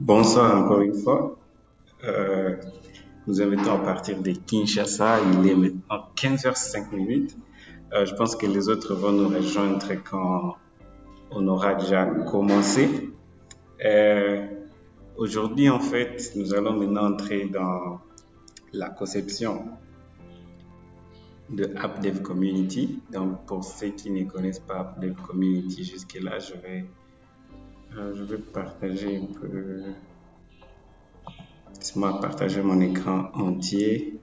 Bonsoir encore une fois. Euh, Nous invitons à partir de Kinshasa. Il est maintenant 15h05. Je pense que les autres vont nous rejoindre quand on aura déjà commencé. Euh, Aujourd'hui, en fait, nous allons maintenant entrer dans la conception de AppDev Community. Donc, pour ceux qui ne connaissent pas AppDev Community jusque-là, je vais partager un peu. Laisse-moi partager mon écran entier.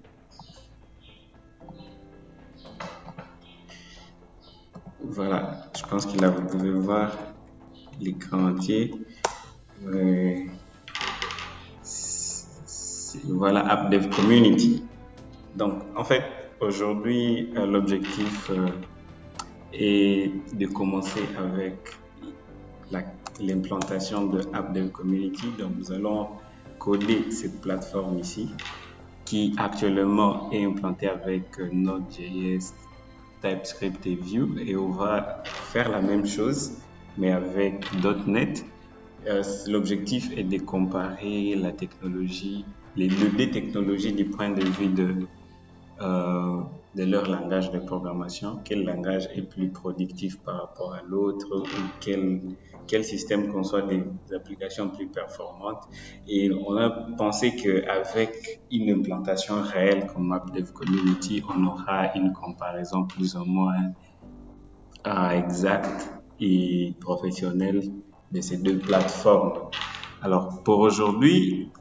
Voilà, je pense que là, vous pouvez voir l'écran entier. Voilà, AppDev Community. Donc, en fait, aujourd'hui, l'objectif est de commencer avec l'implantation de AppDev Community. Donc, nous allons coder cette plateforme ici, qui actuellement est implantée avec Node.js, TypeScript et Vue, et on va faire la même chose mais avec .NET. L'objectif est de comparer la technologie, les deux technologies du point de vue de leur langage de programmation, quel langage est plus productif par rapport à l'autre, ou quel système conçoit des applications plus performantes. Et on a pensé qu'avec une implantation réelle comme AppDev Community, on aura une comparaison plus ou moins exacte et professionnelle de ces deux plateformes. Alors, pour aujourd'hui,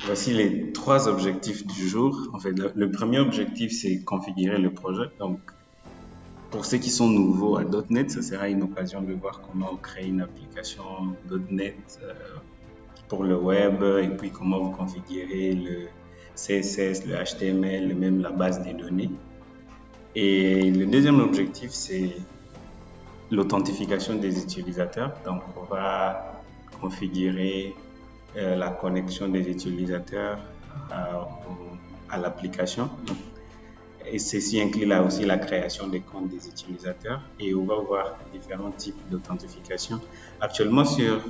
voici les 3 objectifs du jour. En fait, le premier objectif, c'est configurer le projet. Donc, pour ceux qui sont nouveaux à .NET, ce sera une occasion de voir comment créer une application .NET pour le web et puis comment vous configurez le CSS, le HTML, même la base des données. Et le deuxième objectif, c'est l'authentification des utilisateurs. Donc, on va configurer la connexion des utilisateurs à l'application. Et ceci inclut là aussi la création des comptes des utilisateurs. Et on va voir différents types d'authentification. Actuellement, sur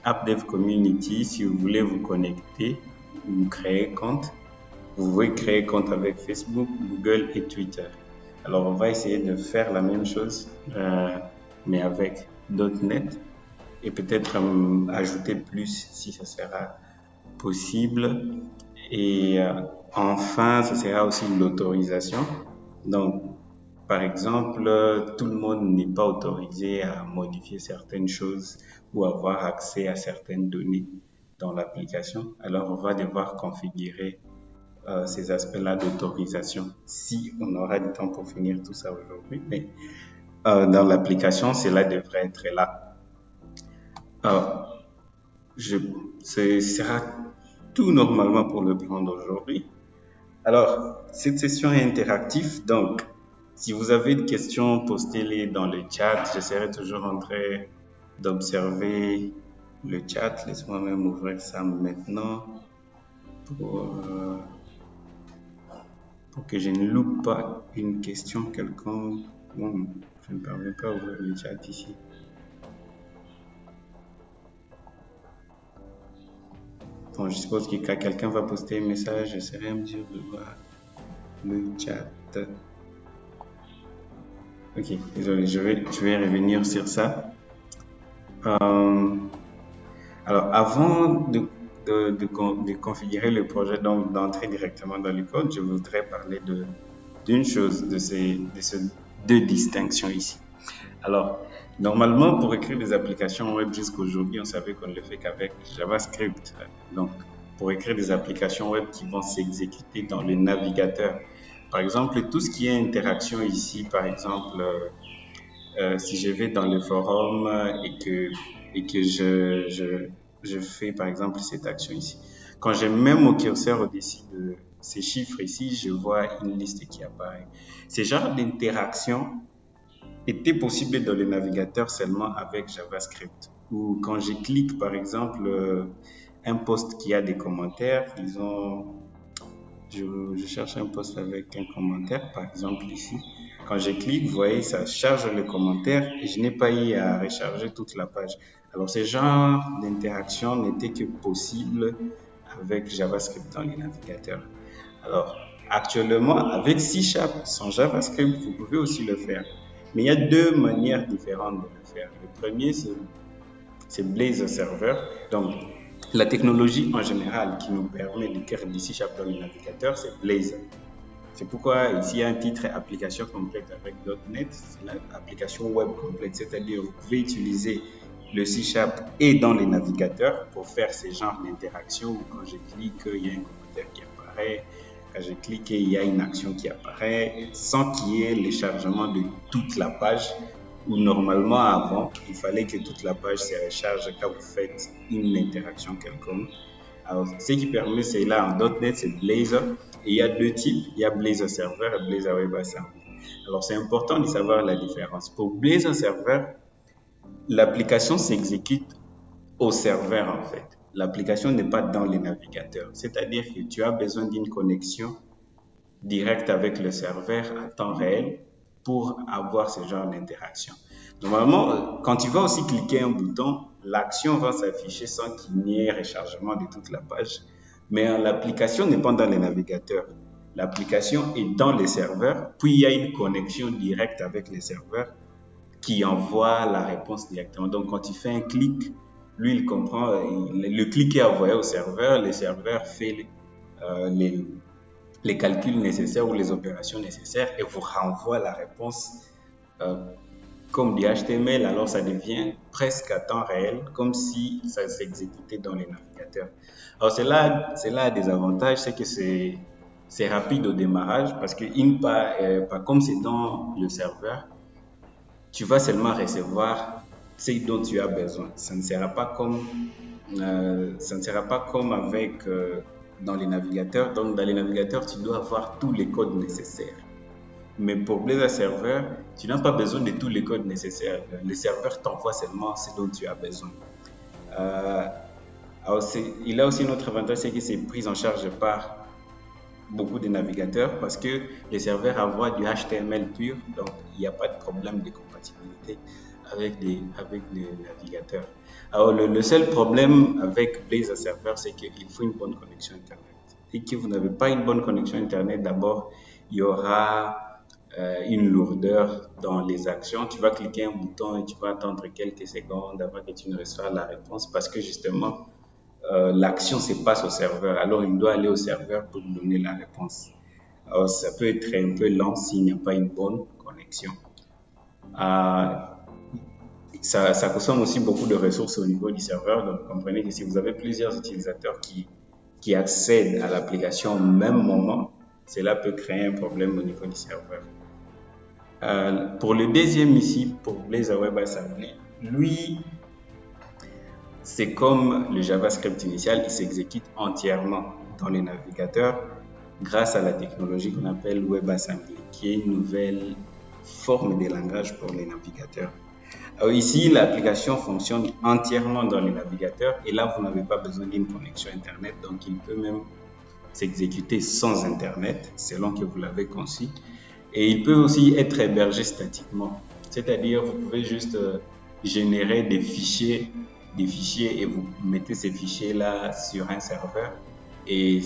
AppDev Community, si vous voulez vous connecter ou créer compte, vous pouvez créer compte avec Facebook, Google et Twitter. Alors, on va essayer de faire la même chose, mais avec .NET et peut-être ajouter plus si ça sera possible. Et enfin, ce sera aussi l'autorisation. Donc, par exemple, tout le monde n'est pas autorisé à modifier certaines choses ou avoir accès à certaines données dans l'application. Alors, on va devoir configurer ces aspects-là d'autorisation si on aura du temps pour finir tout ça aujourd'hui. Mais dans l'application, cela devrait être là. Ce sera tout normalement pour le plan d'aujourd'hui. Alors, cette session est interactive, donc si vous avez des questions, postez-les dans le chat. J'essaierai toujours en train d'observer le chat. Laisse-moi même ouvrir ça maintenant pour que je ne loupe pas une question quelconque. Bon, je ne permets pas d'ouvrir le chat ici. Bon, je suppose que quand quelqu'un va poster un message, j'essaierai à mesure de voir le chat. Ok, désolé, je vais revenir sur ça. Alors, avant de configurer le projet, donc d'entrer directement dans le code, je voudrais parler d'une chose, de ces 2 distinctions ici. Alors, normalement, pour écrire des applications web jusqu'aujourd'hui, on savait qu'on ne le fait qu'avec JavaScript. Donc, pour écrire des applications web qui vont s'exécuter dans le navigateur. Par exemple, tout ce qui est interaction ici, par exemple, si je vais dans le forum et que je fais, par exemple, cette action ici. Quand je mets mon curseur au-dessus de ces chiffres ici, je vois une liste qui apparaît. Ce genre d'interaction était possible dans le navigateur seulement avec JavaScript. Ou quand je clique, par exemple, un post qui a des commentaires, disons, je cherche un post avec un commentaire, par exemple ici. Quand je clique, vous voyez, ça charge le commentaire et je n'ai pas eu à recharger toute la page. Alors, ce genre d'interaction n'était que possible avec JavaScript dans les navigateurs. Alors, actuellement, avec C Sharp, sans JavaScript, vous pouvez aussi le faire. Mais il y a deux manières différentes de le faire. Le premier, c'est Blazor Server. Donc, la technologie en général qui nous permet d'écrire du C Sharp dans les navigateurs, c'est Blazor. C'est pourquoi ici il y a un titre application complète avec .NET, c'est l'application web complète, c'est-à-dire vous pouvez utiliser le C Sharp et dans les navigateurs pour faire ces genres d'interactions où quand je clique, il y a un commentaire qui apparaît, quand je clique, il y a une action qui apparaît, sans qu'il y ait le chargement de toute la page, où normalement avant, il fallait que toute la page se recharge quand vous faites une interaction quelconque. Alors, ce qui permet, c'est là en .NET, c'est Blazor. Et il y a deux types, il y a Blazor Server et Blazor WebAssembly. Alors, c'est important de savoir la différence. Pour Blazor Server, l'application s'exécute au serveur en fait. L'application n'est pas dans les navigateurs. C'est-à-dire que tu as besoin d'une connexion directe avec le serveur à temps réel pour avoir ce genre d'interaction. Normalement, quand tu vas aussi cliquer un bouton, l'action va s'afficher sans qu'il n'y ait rechargement de toute la page. Mais l'application n'est pas dans les navigateurs. L'application est dans les serveurs, puis il y a une connexion directe avec les serveurs qui envoie la réponse directement. Donc, quand tu fais un clic, lui, il comprend, le clic est envoyé au serveur, le serveur fait les calculs nécessaires ou les opérations nécessaires et vous renvoie la réponse comme du HTML. Alors, ça devient presque à temps réel, comme si ça s'exécutait dans les navigateurs. Alors, c'est là des avantages, c'est que c'est rapide au démarrage parce que comme c'est dans le serveur, tu vas seulement recevoir ce dont tu as besoin. Ça ne sera pas comme avec dans les navigateurs. Donc, dans les navigateurs, tu dois avoir tous les codes nécessaires. Mais pour Blazor Server, tu n'as pas besoin de tous les codes nécessaires. Le serveur t'envoie seulement ce dont tu as besoin. Alors il a aussi un autre avantage, c'est que c'est pris en charge par beaucoup de navigateurs parce que les serveurs envoient du HTML pur, donc il n'y a pas de problème de compatibilité avec les navigateurs. Alors le seul problème avec Blazor Server, c'est qu'il faut une bonne connexion Internet. Et que vous n'avez pas une bonne connexion Internet, d'abord, il y aura une lourdeur dans les actions. Tu vas cliquer un bouton et tu vas attendre quelques secondes avant que tu ne reçoives la réponse parce que justement, l'action se passe au serveur. Alors, il doit aller au serveur pour donner la réponse. Alors, ça peut être un peu lent s'il n'y a pas une bonne connexion. Ça consomme aussi beaucoup de ressources au niveau du serveur. Donc, comprenez que si vous avez plusieurs utilisateurs qui accèdent à l'application au même moment, cela peut créer un problème au niveau du serveur. Pour le deuxième ici, pour Blazor WebAssembly, lui, c'est comme le JavaScript initial, il s'exécute entièrement dans les navigateurs grâce à la technologie qu'on appelle WebAssembly, qui est une nouvelle forme de langage pour les navigateurs. Alors ici, l'application fonctionne entièrement dans les navigateurs et là, vous n'avez pas besoin d'une connexion Internet, donc il peut même s'exécuter sans Internet, selon que vous l'avez conçu. Et il peut aussi être hébergé statiquement, c'est-à-dire vous pouvez juste générer des fichiers et vous mettez ces fichiers-là sur un serveur et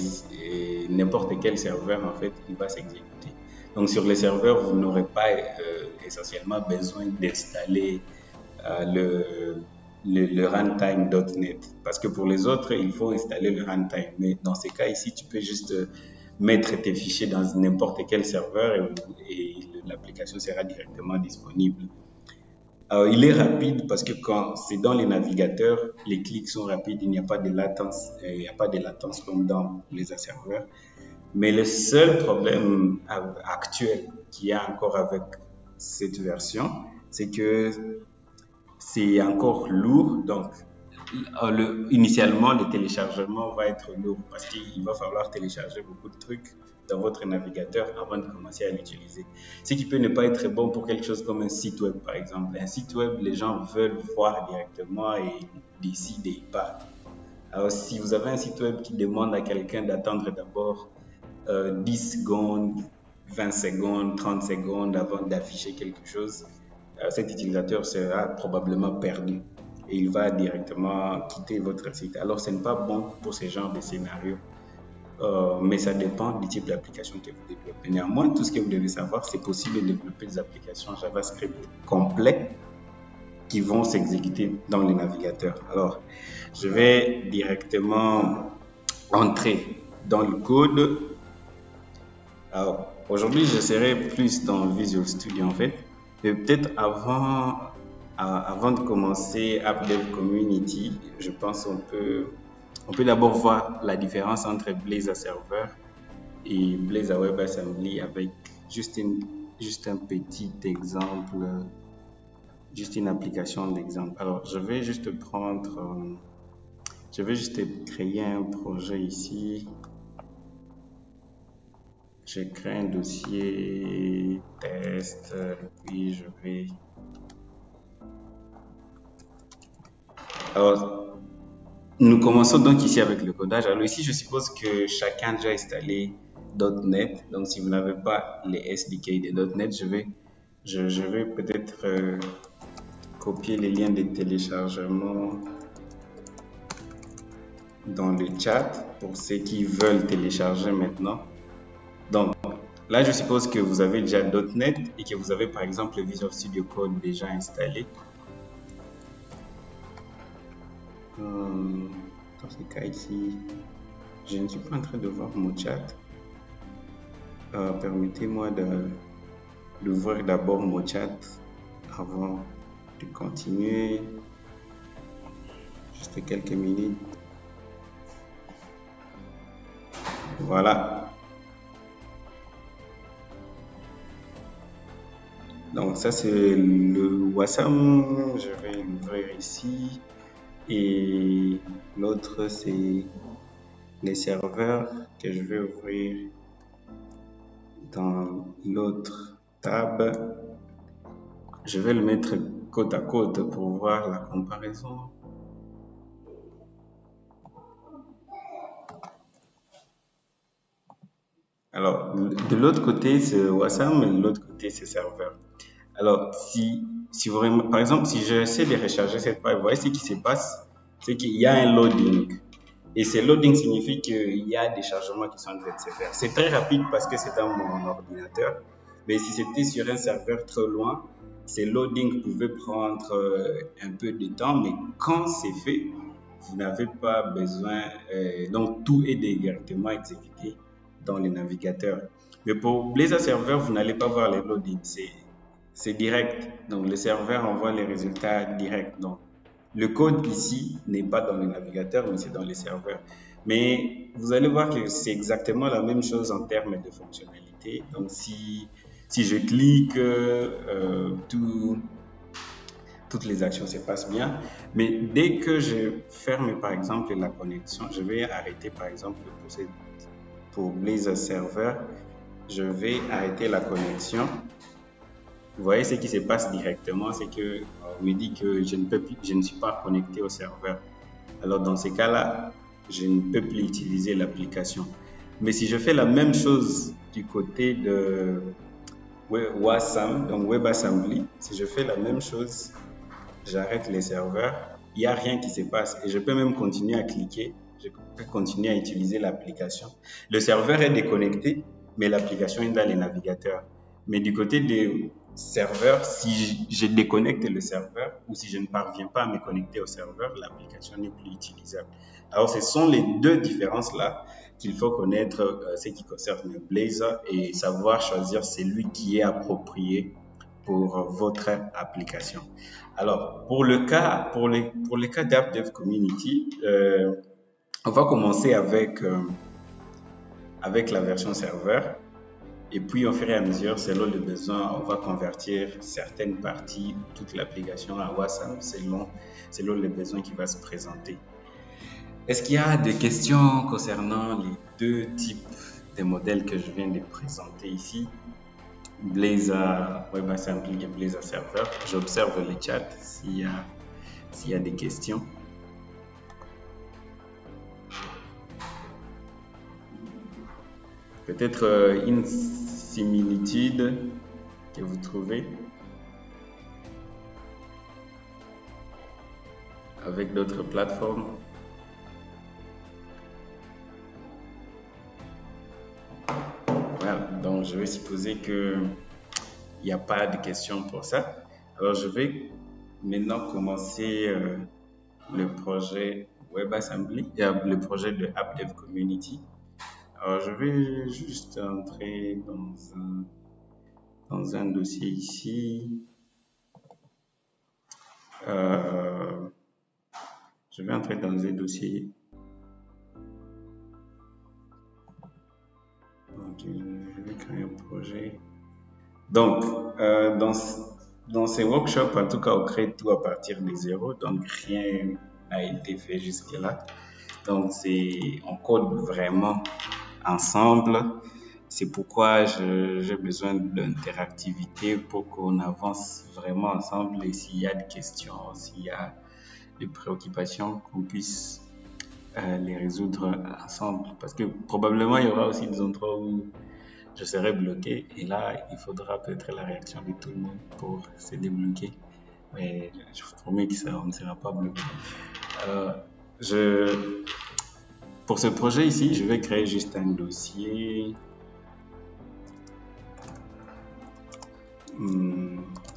n'importe quel serveur, en fait, il va s'exécuter. Donc, sur les serveurs, vous n'aurez pas essentiellement besoin d'installer le runtime.NET parce que pour les autres, il faut installer le runtime. Mais dans ces cas ici, tu peux juste mettre tes fichiers dans n'importe quel serveur et l'application sera directement disponible. Alors, il est rapide parce que quand c'est dans les navigateurs, les clics sont rapides, il n'y a pas de latence, comme dans les serveurs. Mais le seul problème actuel qu'il y a encore avec cette version, c'est que c'est encore lourd. Donc, initialement, le téléchargement va être lourd parce qu'il va falloir télécharger beaucoup de trucs dans votre navigateur avant de commencer à l'utiliser. Ce qui peut ne pas être bon pour quelque chose comme un site web, par exemple. Un site web, les gens veulent voir directement et décident et ils partent. Alors, si vous avez un site web qui demande à quelqu'un d'attendre d'abord 10 secondes, 20 secondes, 30 secondes avant d'afficher quelque chose, cet utilisateur sera probablement perdu. et il va directement quitter votre site. Alors, ce n'est pas bon pour ce genre de scénario. Mais ça dépend du type d'application que vous développez. Néanmoins, tout ce que vous devez savoir, c'est possible de développer des applications JavaScript complètes qui vont s'exécuter dans les navigateurs. Alors, je vais directement entrer dans le code. Alors, aujourd'hui, je serai plus dans Visual Studio en fait. Mais peut-être avant de commencer AppDev Community, je pense qu'on peut d'abord voir la différence entre Blazor Server et Blazor WebAssembly avec juste un petit exemple, juste une application d'exemple. Alors, je vais juste créer un projet ici. Je crée un dossier test, puis je vais... Alors, nous commençons donc ici avec le codage. Alors ici, je suppose que chacun a déjà installé .NET. Donc, si vous n'avez pas les SDK de .NET, je vais peut-être copier les liens de téléchargement dans le chat pour ceux qui veulent télécharger maintenant. Donc, là, je suppose que vous avez déjà .NET et que vous avez par exemple le Visual Studio Code déjà installé. Dans ce cas ici, je ne suis pas en train de voir mon chat. Permettez-moi d'ouvrir d'abord mon chat avant de continuer. Juste quelques minutes. Voilà. Donc ça c'est le Wasm. Je vais l'ouvrir ici. Et l'autre c'est les serveurs que je vais ouvrir dans l'autre tab. Je vais le mettre côte à côte pour voir la comparaison. Alors, de l'autre côté, c'est Wasm et de l'autre côté, c'est serveur. Alors, si vous, par exemple, si j'essaie de recharger cette page, vous voyez ce qui se passe, c'est qu'il y a un loading. Et ce loading signifie qu'il y a des chargements qui sont en train de se faire. C'est très rapide parce que c'est dans mon ordinateur. Mais si c'était sur un serveur trop loin, ces loadings pouvaient prendre un peu de temps. Mais quand c'est fait, vous n'avez pas besoin. Donc, tout est directement exécuté dans les navigateurs. Mais pour Blazor Server, vous n'allez pas voir les loadings. C'est direct. Donc, le serveur envoie les résultats directs. Donc, le code ici n'est pas dans le navigateur, mais c'est dans les serveurs. Mais vous allez voir que c'est exactement la même chose en termes de fonctionnalité. Donc, si je clique, toutes les actions se passent bien. Mais dès que je ferme, par exemple, la connexion, je vais arrêter, par exemple, pour Blazor Server, je vais arrêter la connexion. Vous voyez ce qui se passe directement, c'est que on me dit que je ne suis pas connecté au serveur. Alors dans ces cas-là, je ne peux plus utiliser l'application. Mais si je fais la même chose du côté de Wasm, donc WebAssembly, si je fais la même chose, j'arrête les serveurs, il n'y a rien qui se passe et je peux même continuer à cliquer, je peux continuer à utiliser l'application. Le serveur est déconnecté, mais l'application est dans les navigateurs. Mais du côté des serveurs, si je déconnecte le serveur ou si je ne parviens pas à me connecter au serveur, l'application n'est plus utilisable. Alors, ce sont les deux différences-là qu'il faut connaître, ce qui concerne Blazor, et savoir choisir celui qui est approprié pour votre application. Alors, pour les cas d'AppDev Community, on va commencer avec la version serveur. Et puis, au fur et à mesure, selon les besoins, on va convertir certaines parties, toute l'application à Wasm selon les besoins qui vont se présenter. Est-ce qu'il y a des questions concernant les deux types de modèles que je viens de présenter ici? Blazor WebAssembly et Blazor Server. J'observe le chat s'il y a des questions. Peut-être une similitude que vous trouvez. avec d'autres plateformes. Voilà, donc je vais supposer qu'il n'y a pas de questions pour ça. Alors je vais maintenant commencer le projet WebAssembly, le projet de AppDev Community. Alors je vais juste entrer dans un dossier ici. Je vais entrer dans un dossier. Ok, je vais créer un projet. Donc, dans ces workshops, en tout cas, on crée tout à partir de zéro, donc rien n'a été fait jusque-là. Donc, on code vraiment ensemble. C'est pourquoi j'ai besoin d'interactivité pour qu'on avance vraiment ensemble et s'il y a des questions, s'il y a des préoccupations, qu'on puisse les résoudre ensemble. Parce que probablement, il y aura aussi des endroits où je serai bloqué et là, il faudra peut-être la réaction de tout le monde pour se débloquer. Mais je vous promets qu'on ne sera pas bloqué. Pour ce projet ici, je vais créer juste un dossier.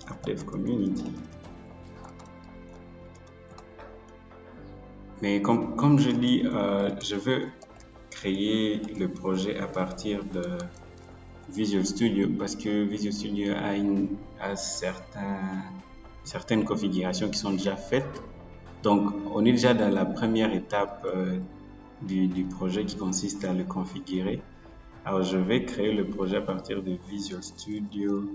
AppDev Community. Mais comme je dis, je veux créer le projet à partir de Visual Studio parce que Visual Studio a certaines configurations qui sont déjà faites. Donc, on est déjà dans la première étape du projet qui consiste à le configurer. Alors, je vais créer le projet à partir de Visual Studio.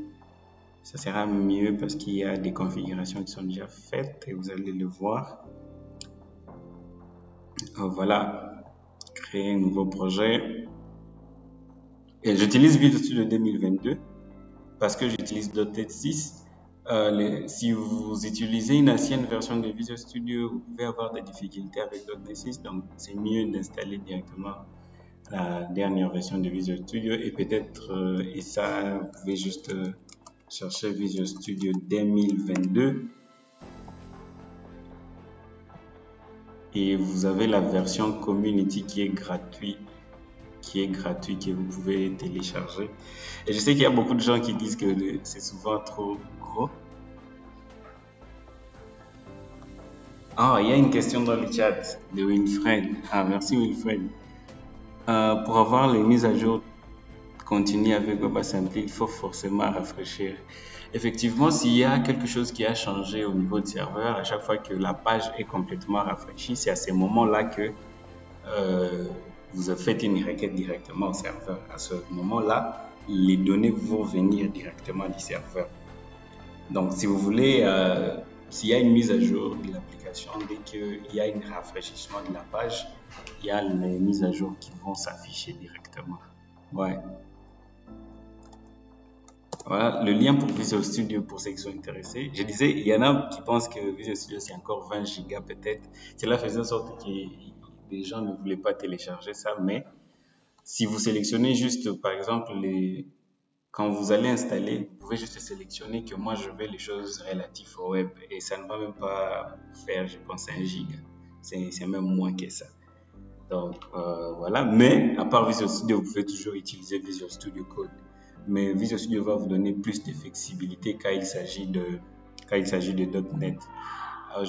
Ça sera mieux parce qu'il y a des configurations qui sont déjà faites et vous allez le voir. Alors, voilà, créer un nouveau projet. Et j'utilise Visual Studio 2022 parce que j'utilise .NET 6. Si vous utilisez une ancienne version de Visual Studio, vous pouvez avoir des difficultés avec .NET 6. Donc, c'est mieux d'installer directement la dernière version de Visual Studio. Et peut-être, et ça, vous pouvez juste chercher Visual Studio 2022. Et vous avez la version Community qui est gratuite, que vous pouvez télécharger. Et je sais qu'il y a beaucoup de gens qui disent que c'est souvent trop gros. Ah, il y a une question dans le chat de Wilfred. Ah, merci Wilfred. Pour avoir les mises à jour continues avec WebAssembly, il faut forcément rafraîchir. Effectivement, s'il y a quelque chose qui a changé au niveau du serveur, à chaque fois que la page est complètement rafraîchie, c'est à ce moment-là que vous faites une requête directement au serveur. À ce moment-là, les données vont venir directement du serveur. Donc, si vous voulez, s'il y a une mise à jour de l'application, dès qu'il y a un rafraîchissement de la page, il y a les mises à jour qui vont s'afficher directement. Ouais. Voilà, le lien pour Visual Studio pour ceux qui sont intéressés. Je disais, il y en a qui pensent que Visual Studio c'est encore 20 gigas peut-être. Cela faisait en sorte que les gens ne voulaient pas télécharger ça, mais si vous sélectionnez juste, par exemple, quand vous allez installer, vous pouvez juste sélectionner que moi je veux les choses relatives au web et ça ne va même pas faire, je pense, 1 giga. C'est même moins que ça. Donc voilà, mais à part Visual Studio, vous pouvez toujours utiliser Visual Studio Code. Mais Visual Studio va vous donner plus de flexibilité quand il s'agit de .NET. Alors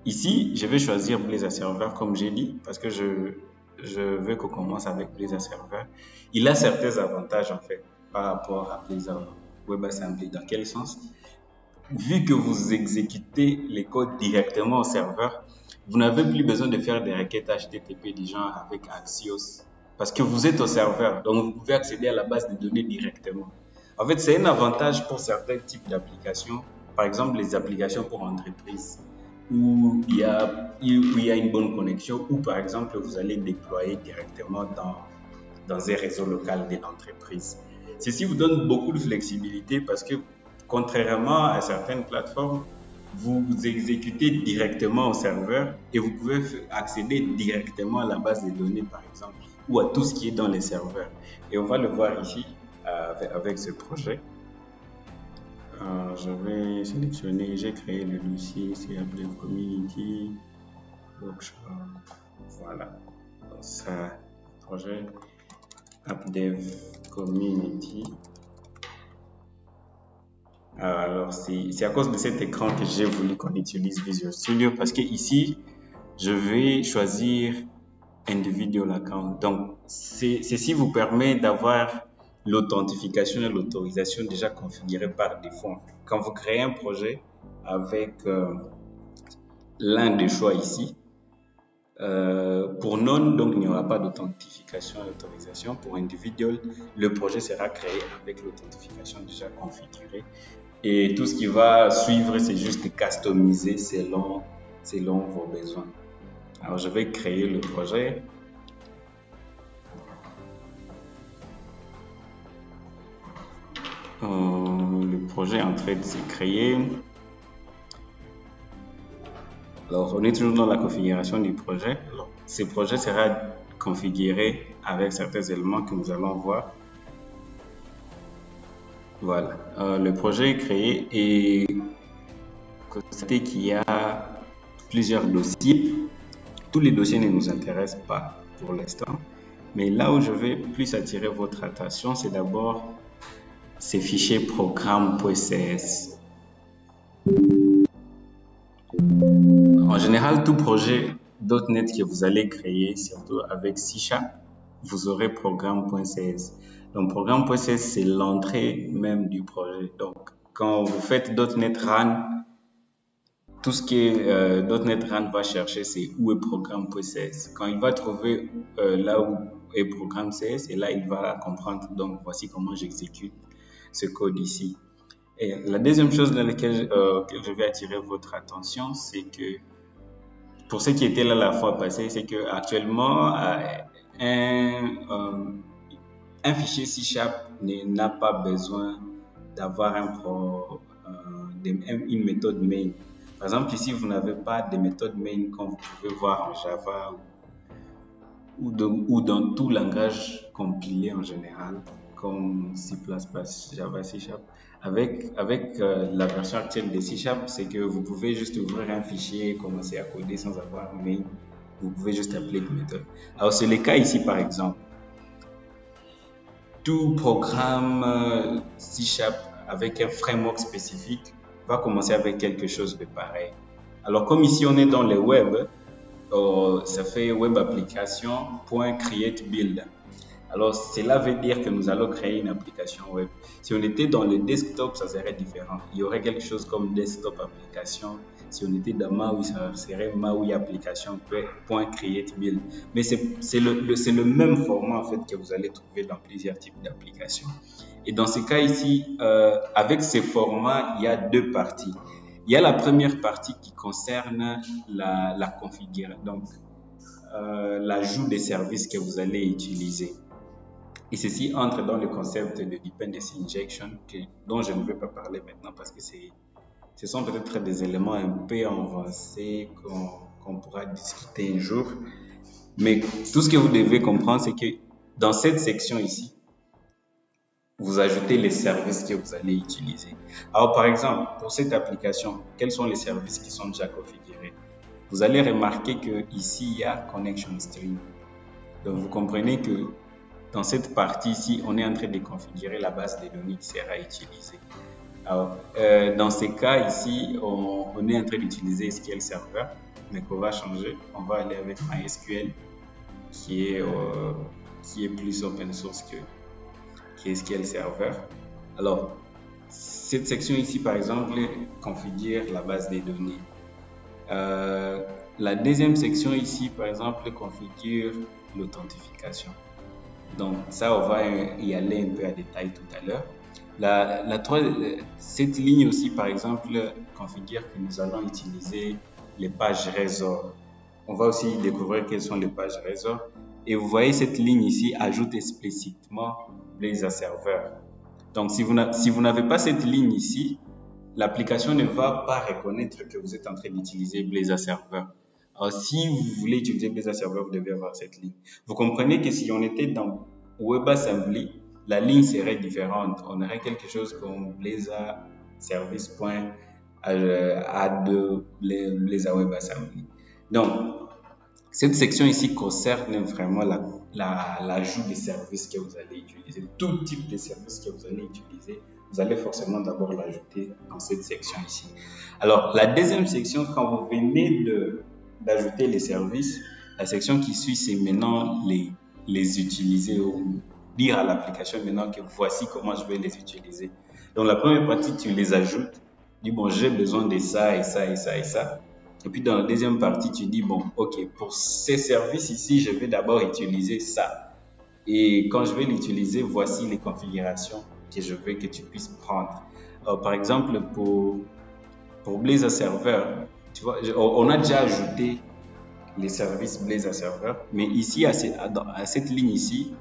ici, je vais choisir Blazor Server comme j'ai dit parce que je veux qu'on commence avec Blazor Server. Il a certains avantages en fait par rapport à Blazor WebAssembly. Dans quel sens? Vu que vous exécutez les codes directement au serveur, vous n'avez plus besoin de faire des requêtes HTTP des gens avec Axios. Parce que vous êtes au serveur, donc vous pouvez accéder à la base de données directement. En fait, c'est un avantage pour certains types d'applications, par exemple les applications pour entreprises, où il y a une bonne connexion, ou par exemple vous allez déployer directement dans un réseau local de l'entreprise. Ceci vous donne beaucoup de flexibilité parce que contrairement à certaines plateformes, vous exécutez directement au serveur et vous pouvez accéder directement à la base de données, par exemple, ou à tout ce qui est dans les serveurs. Et on va le voir ici avec ce projet. Je vais sélectionner, j'ai créé le dossier, c'est Updev Community, Workshop. Voilà. Donc, ça, projet Updev Community. Alors, c'est à cause de cet écran que j'ai voulu qu'on utilise Visual Studio parce que ici, je vais choisir individual account. Donc, ceci vous permet d'avoir l'authentification et l'autorisation déjà configurées par défaut. Quand vous créez un projet avec l'un des choix ici, pour non, donc il n'y aura pas d'authentification et d'autorisation. Pour individual, le projet sera créé avec l'authentification déjà configurée. Et tout ce qui va suivre, c'est juste customiser selon vos besoins. Alors, je vais créer le projet. Le projet est en train de se créer. Alors, on est toujours dans la configuration du projet. Alors, ce projet sera configuré avec certains éléments que nous allons voir. Voilà, le projet est créé et constatez qu'il y a plusieurs dossiers. Tous les dossiers ne nous intéressent pas pour l'instant. Mais là où je vais plus attirer votre attention, c'est d'abord ces fichiers programme.cs. En général, tout projet .NET que vous allez créer, surtout avec C#, vous aurez programme.cs. Donc, programme.cs, c'est l'entrée même du projet. Donc, quand vous faites .NET Run, tout ce que .NET Run va chercher, c'est où est programme.cs. Quand il va trouver là où est programme.cs, et là, il va comprendre, donc, voici comment j'exécute ce code ici. Et la deuxième chose dans laquelle je vais attirer votre attention, c'est que pour ceux qui étaient là la fois passée, c'est que actuellement un fichier C# n'a pas besoin d'avoir une méthode main. Par exemple, ici, vous n'avez pas de méthode main comme vous pouvez voir en Java ou dans tout langage compilé en général, comme C++, Java, C#. Avec la version actuelle de C#, c'est que vous pouvez juste ouvrir un fichier et commencer à coder sans avoir main. Vous pouvez juste appeler une méthode. Alors, c'est le cas ici, par exemple. Tout programme C# avec un framework spécifique va commencer avec quelque chose de pareil. Alors, comme ici, on est dans le web, ça fait web application.createBuild. Alors, cela veut dire que nous allons créer une application web. Si on était dans le desktop, ça serait différent. Il y aurait quelque chose comme desktop application. Si on était dans MAUI, ça serait MAUI application.createBuild. Mais c'est le même format en fait que vous allez trouver dans plusieurs types d'applications. Et dans ce cas ici, avec ces formats, il y a deux parties. Il y a la première partie qui concerne la configuration, donc l'ajout des services que vous allez utiliser. Et ceci entre dans le concept de dependency injection dont je ne vais pas parler maintenant parce que ce sont peut-être des éléments un peu avancés qu'on pourra discuter un jour. Mais tout ce que vous devez comprendre, c'est que dans cette section ici, vous ajoutez les services que vous allez utiliser. Alors, par exemple, pour cette application, quels sont les services qui sont déjà configurés? Vous allez remarquer que ici il y a Connection Stream. Donc, vous comprenez que dans cette partie ici, on est en train de configurer la base de données qui sera utilisée. Alors, dans ces cas ici, on est en train d'utiliser SQL Server, mais qu'on va changer. On va aller avec MySQL, qui est plus open source que SQL Server. Alors, cette section ici, par exemple, configure la base des données. La deuxième section ici, par exemple, configure l'authentification. Donc, ça, on va y aller un peu à détail tout à l'heure. Cette ligne aussi, par exemple, configure que nous allons utiliser les pages Razor. On va aussi découvrir quelles sont les pages Razor. Et vous voyez cette ligne ici ajoute explicitement Blazor Server. Donc, si vous n'avez pas cette ligne ici, l'application ne va pas reconnaître que vous êtes en train d'utiliser Blazor Server. Alors, si vous voulez utiliser Blazor Server, vous devez avoir cette ligne. Vous comprenez que si on était dans WebAssembly, la ligne serait différente. On aurait quelque chose comme Blazor service.add WebAssembly. Donc, cette section ici concerne vraiment l'ajout des services que vous allez utiliser. Tout type de services que vous allez utiliser, vous allez forcément d'abord l'ajouter dans cette section ici. Alors, la deuxième section, quand vous venez d'ajouter les services, la section qui suit, c'est maintenant les utiliser ou dire à l'application maintenant que voici comment je vais les utiliser. Donc, la première partie, tu les ajoutes. Tu dis, bon, j'ai besoin de ça et ça et ça et ça. Et puis, dans la deuxième partie, tu dis, bon, OK, pour ces services ici, je vais d'abord utiliser ça. Et quand je vais l'utiliser, voici les configurations que je veux que tu puisses prendre. Alors, par exemple, pour Blazor Server, tu vois, on a déjà ajouté les services Blazor Server, mais ici, à cette ligne ici,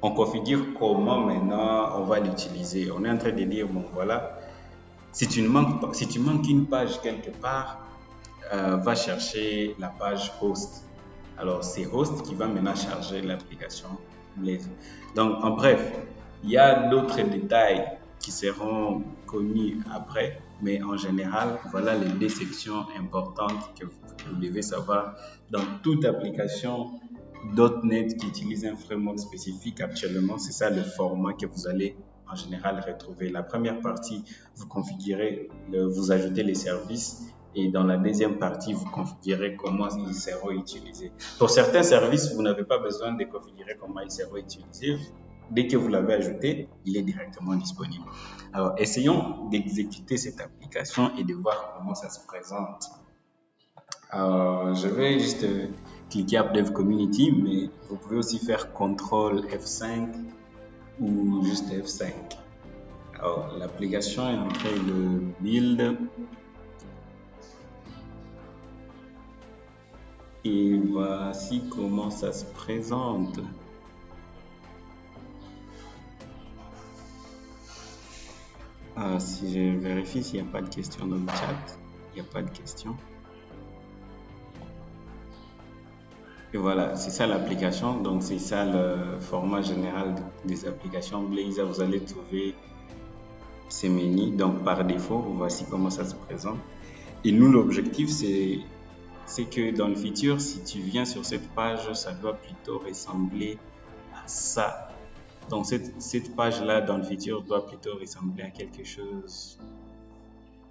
on configure comment maintenant on va l'utiliser. On est en train de dire, bon, voilà, si tu manques une page quelque part, va chercher la page host. Alors, c'est host qui va maintenant charger l'application Blazor. Donc, en bref, il y a d'autres détails qui seront connus après, mais en général, voilà les deux sections importantes que vous devez savoir. Dans toute application .NET qui utilise un framework spécifique actuellement, c'est ça le format que vous allez en général retrouver. La première partie, vous configurez, vous ajoutez les services, et dans la deuxième partie, vous configurez comment ils seront utilisés. Pour certains services, vous n'avez pas besoin de configurer comment ils seront utilisés. Dès que vous l'avez ajouté, il est directement disponible. Alors, essayons d'exécuter cette application et de voir comment ça se présente. Je vais juste cliquer App Dev Community, mais vous pouvez aussi faire CTRL F5 ou juste F5. Alors, l'application est en train de build. Et voici comment ça se présente. Si je vérifie s'il n'y a pas de questions dans le chat, il n'y a pas de questions. Et voilà, c'est ça l'application. Donc, c'est ça le format général des applications Blazor. Vous allez trouver ces menus. Donc, par défaut, voici comment ça se présente. Et nous, l'objectif, c'est que dans le futur, si tu viens sur cette page, ça doit plutôt ressembler à ça. Donc, cette page-là, dans le futur, doit plutôt ressembler à quelque chose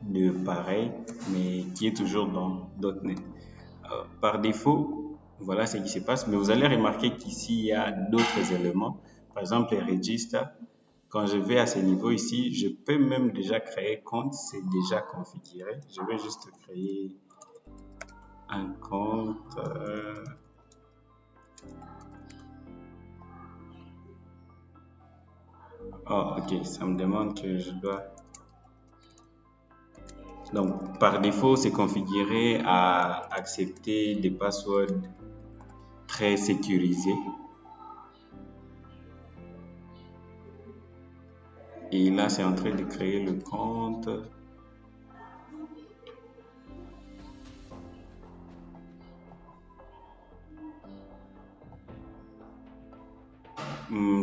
de pareil, mais qui est toujours dans .NET. Par défaut, voilà ce qui se passe, mais vous allez remarquer qu'ici, il y a d'autres éléments. Par exemple, les registres. Quand je vais à ce niveau ici, je peux même déjà créer compte, c'est déjà configuré. Je vais juste créer un compte. Oh, ok, ça me demande que je dois. Donc, par défaut, c'est configuré à accepter des passwords très sécurisés. Et là, c'est en train de créer le compte.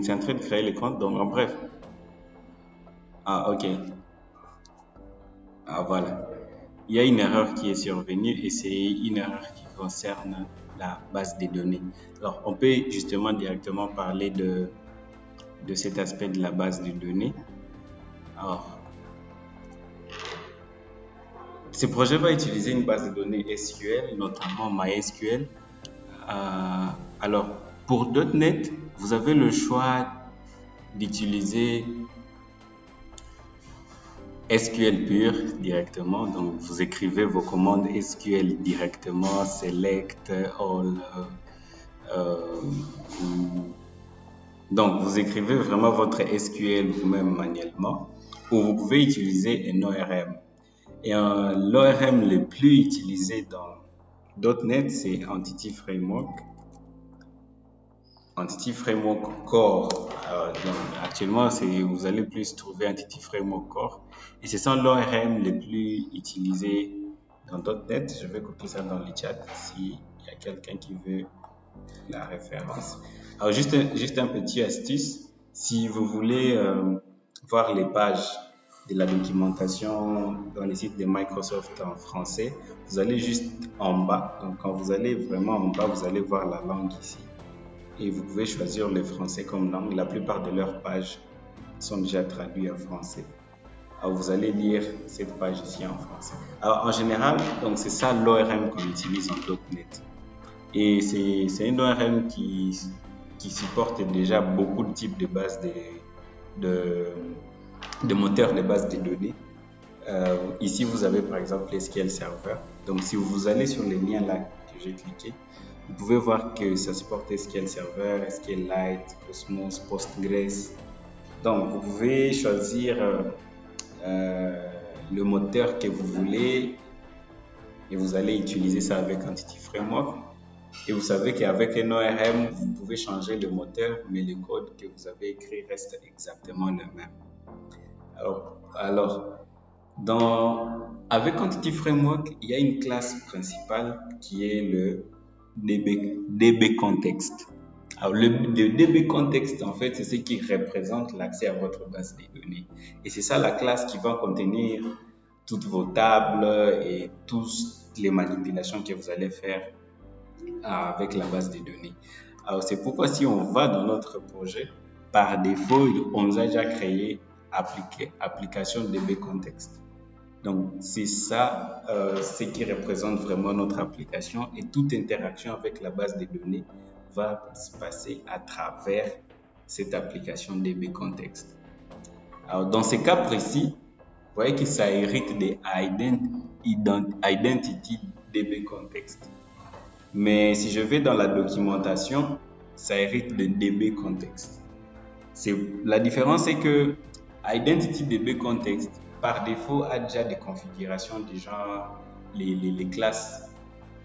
C'est en train de créer le compte. Donc, en bref. Ah, ok. Ah, voilà. Il y a une erreur qui est survenue et c'est une erreur qui concerne la base des données. Alors, on peut justement directement parler de cet aspect de la base de données. Alors, ce projet va utiliser une base de données SQL, notamment MySQL. Alors, pour .NET, vous avez le choix d'utiliser SQL pur directement. Donc, vous écrivez vos commandes SQL directement, select, all. Donc, vous écrivez vraiment votre SQL vous-même manuellement, ou vous pouvez utiliser un ORM. Et l'ORM le plus utilisé dans .NET, c'est Entity Framework. Entity Framework Core. Donc, actuellement, vous allez plus trouver Entity Framework Core. Et ce sont l'ORM les plus utilisés dans .NET. Je vais copier ça dans le chat s'il y a quelqu'un qui veut la référence. Alors, juste un petit astuce. Si vous voulez voir les pages de la documentation dans les sites de Microsoft en français, vous allez juste en bas. Donc, quand vous allez vraiment en bas, vous allez voir la langue ici. Et vous pouvez choisir le français comme langue. La plupart de leurs pages sont déjà traduites en français. Alors, vous allez lire cette page ici en français. Alors, en général, donc c'est ça l'ORM qu'on utilise en .NET. Et c'est une ORM qui supporte déjà beaucoup de types de bases de moteurs de bases de données. Ici, vous avez par exemple SQL Server. Donc, si vous allez sur les liens là que j'ai cliqué, vous pouvez voir que ça supporte SQL Server, SQLite, Cosmos, Postgres. Donc, vous pouvez choisir le moteur que vous voulez et vous allez utiliser ça avec Entity Framework. Et vous savez qu'avec un ORM, vous pouvez changer le moteur, mais le code que vous avez écrit reste exactement le même. Alors avec Entity Framework, il y a une classe principale qui est le DB Context. Alors, le DB Context, en fait, c'est ce qui représente l'accès à votre base de données. Et c'est ça la classe qui va contenir toutes vos tables et toutes les manipulations que vous allez faire avec la base de données. Alors, c'est pourquoi si on va dans notre projet, par défaut, on nous a déjà créé application DB Context. Donc, c'est ça ce qui représente vraiment notre application et toute interaction avec la base de données va se passer à travers cette application DB Context. Alors, dans ce cas précis, vous voyez que ça hérite des Identity DB Context. Mais si je vais dans la documentation, ça hérite de DB Context. La différence, c'est que Identity DB Context, par défaut, a déjà des configurations du genre les classes,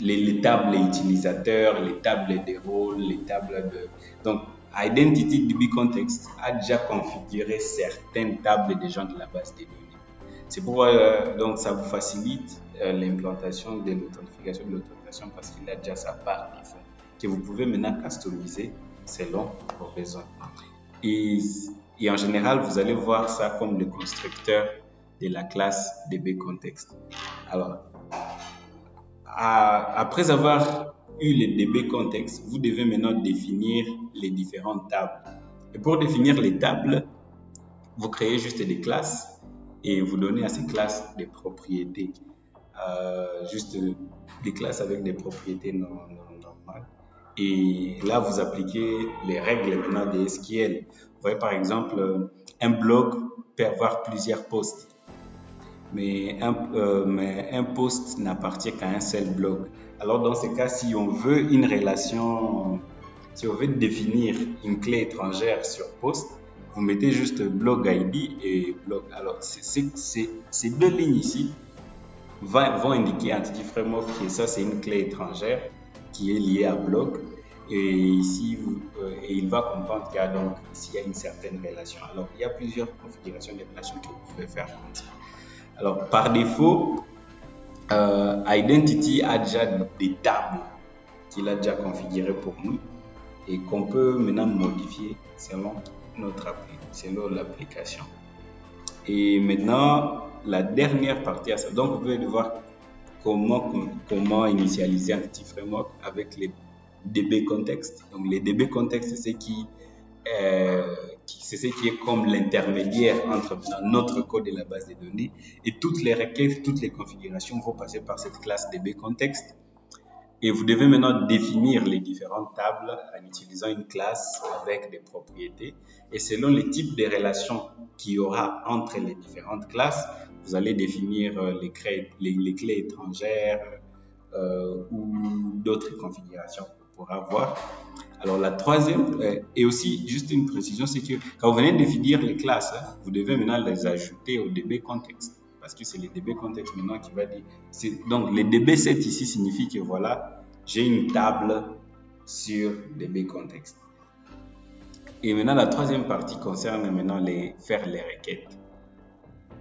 les tables utilisateurs, les tables de rôle, les tables de... Donc, Identity DB Context a déjà configuré certaines tables des gens de la base de données. C'est pourquoi donc ça vous facilite l'implantation de l'authentification parce qu'il a déjà sa part défaut que vous pouvez maintenant customiser selon vos besoins. Et en général, vous allez voir ça comme le constructeur de la classe DB Context. Alors, après avoir eu le DB Context, vous devez maintenant définir les différentes tables. Et pour définir les tables, vous créez juste des classes et vous donnez à ces classes des propriétés. Juste des classes avec des propriétés normales. Et là, vous appliquez les règles maintenant de SQL. Vous voyez, par exemple, un blog peut avoir plusieurs posts. Mais un post n'appartient qu'à un seul blog. Alors, dans ce cas, si on veut une relation, si on veut définir une clé étrangère sur post, vous mettez juste blog ID et blog. Alors, ces deux lignes ici vont indiquer Entity Framework que ça, c'est une clé étrangère qui est liée à blog. Et ici, et il va comprendre qu'il y a donc ici il y a une certaine relation. Alors, il y a plusieurs configurations de relations que vous pouvez faire comme ça. Alors, par défaut, Identity a déjà des tables qu'il a déjà configurées pour nous et qu'on peut maintenant modifier selon l'application. Et maintenant, la dernière partie à ça. Donc, vous pouvez voir comment initialiser Entity Framework avec les DB Context. Donc, les DB Context, c'est ce qui est comme l'intermédiaire entre notre code et la base de données. Et toutes les requêtes, toutes les configurations vont passer par cette classe DB Context. Et vous devez maintenant définir les différentes tables en utilisant une classe avec des propriétés. Et selon les types de relations qu'il y aura entre les différentes classes, vous allez définir les clés étrangères ou d'autres configurations que vous pourrez avoir. Alors la troisième, et aussi juste une précision, c'est que quand vous venez de définir les classes, vous devez maintenant les ajouter au DB Context. Parce que c'est le DB Context maintenant qui va dire... Donc, le DB set ici signifie que voilà, j'ai une table sur DB Context. Et maintenant, la troisième partie concerne maintenant faire les requêtes.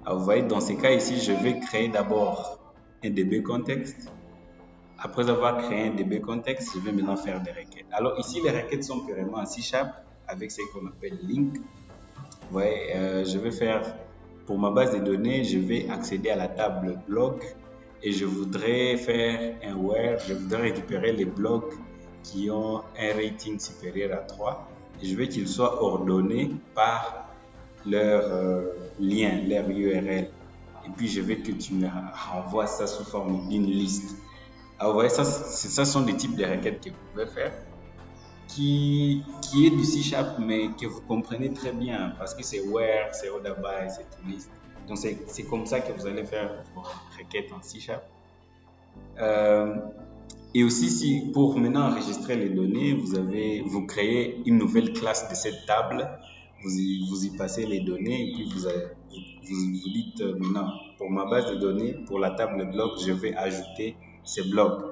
Alors, vous voyez, dans ce cas ici, je vais créer d'abord un DB Context. Après avoir créé un DB Context, je vais maintenant faire des requêtes. Alors, ici, les requêtes sont purement en C# avec ce qu'on appelle link. Vous voyez, je vais faire pour ma base de données, je vais accéder à la table blog et je voudrais faire un where, je voudrais récupérer les blogs qui ont un rating supérieur à 3 et je veux qu'ils soient ordonnés par leur lien, leur URL. Et puis, je veux que tu me renvoies ça sous forme d'une liste. Alors, vous voyez, ça sont des types de requêtes que vous pouvez faire qui est du C#, mais que vous comprenez très bien parce que c'est where, c'est order by, c'est to list. Donc, c'est comme ça que vous allez faire vos requêtes en C#. Et aussi, si pour maintenant enregistrer les données, vous créez une nouvelle classe de cette table, vous y passez les données et puis vous dites maintenant, pour ma base de données, pour la table blog, je vais ajouter ces blogs.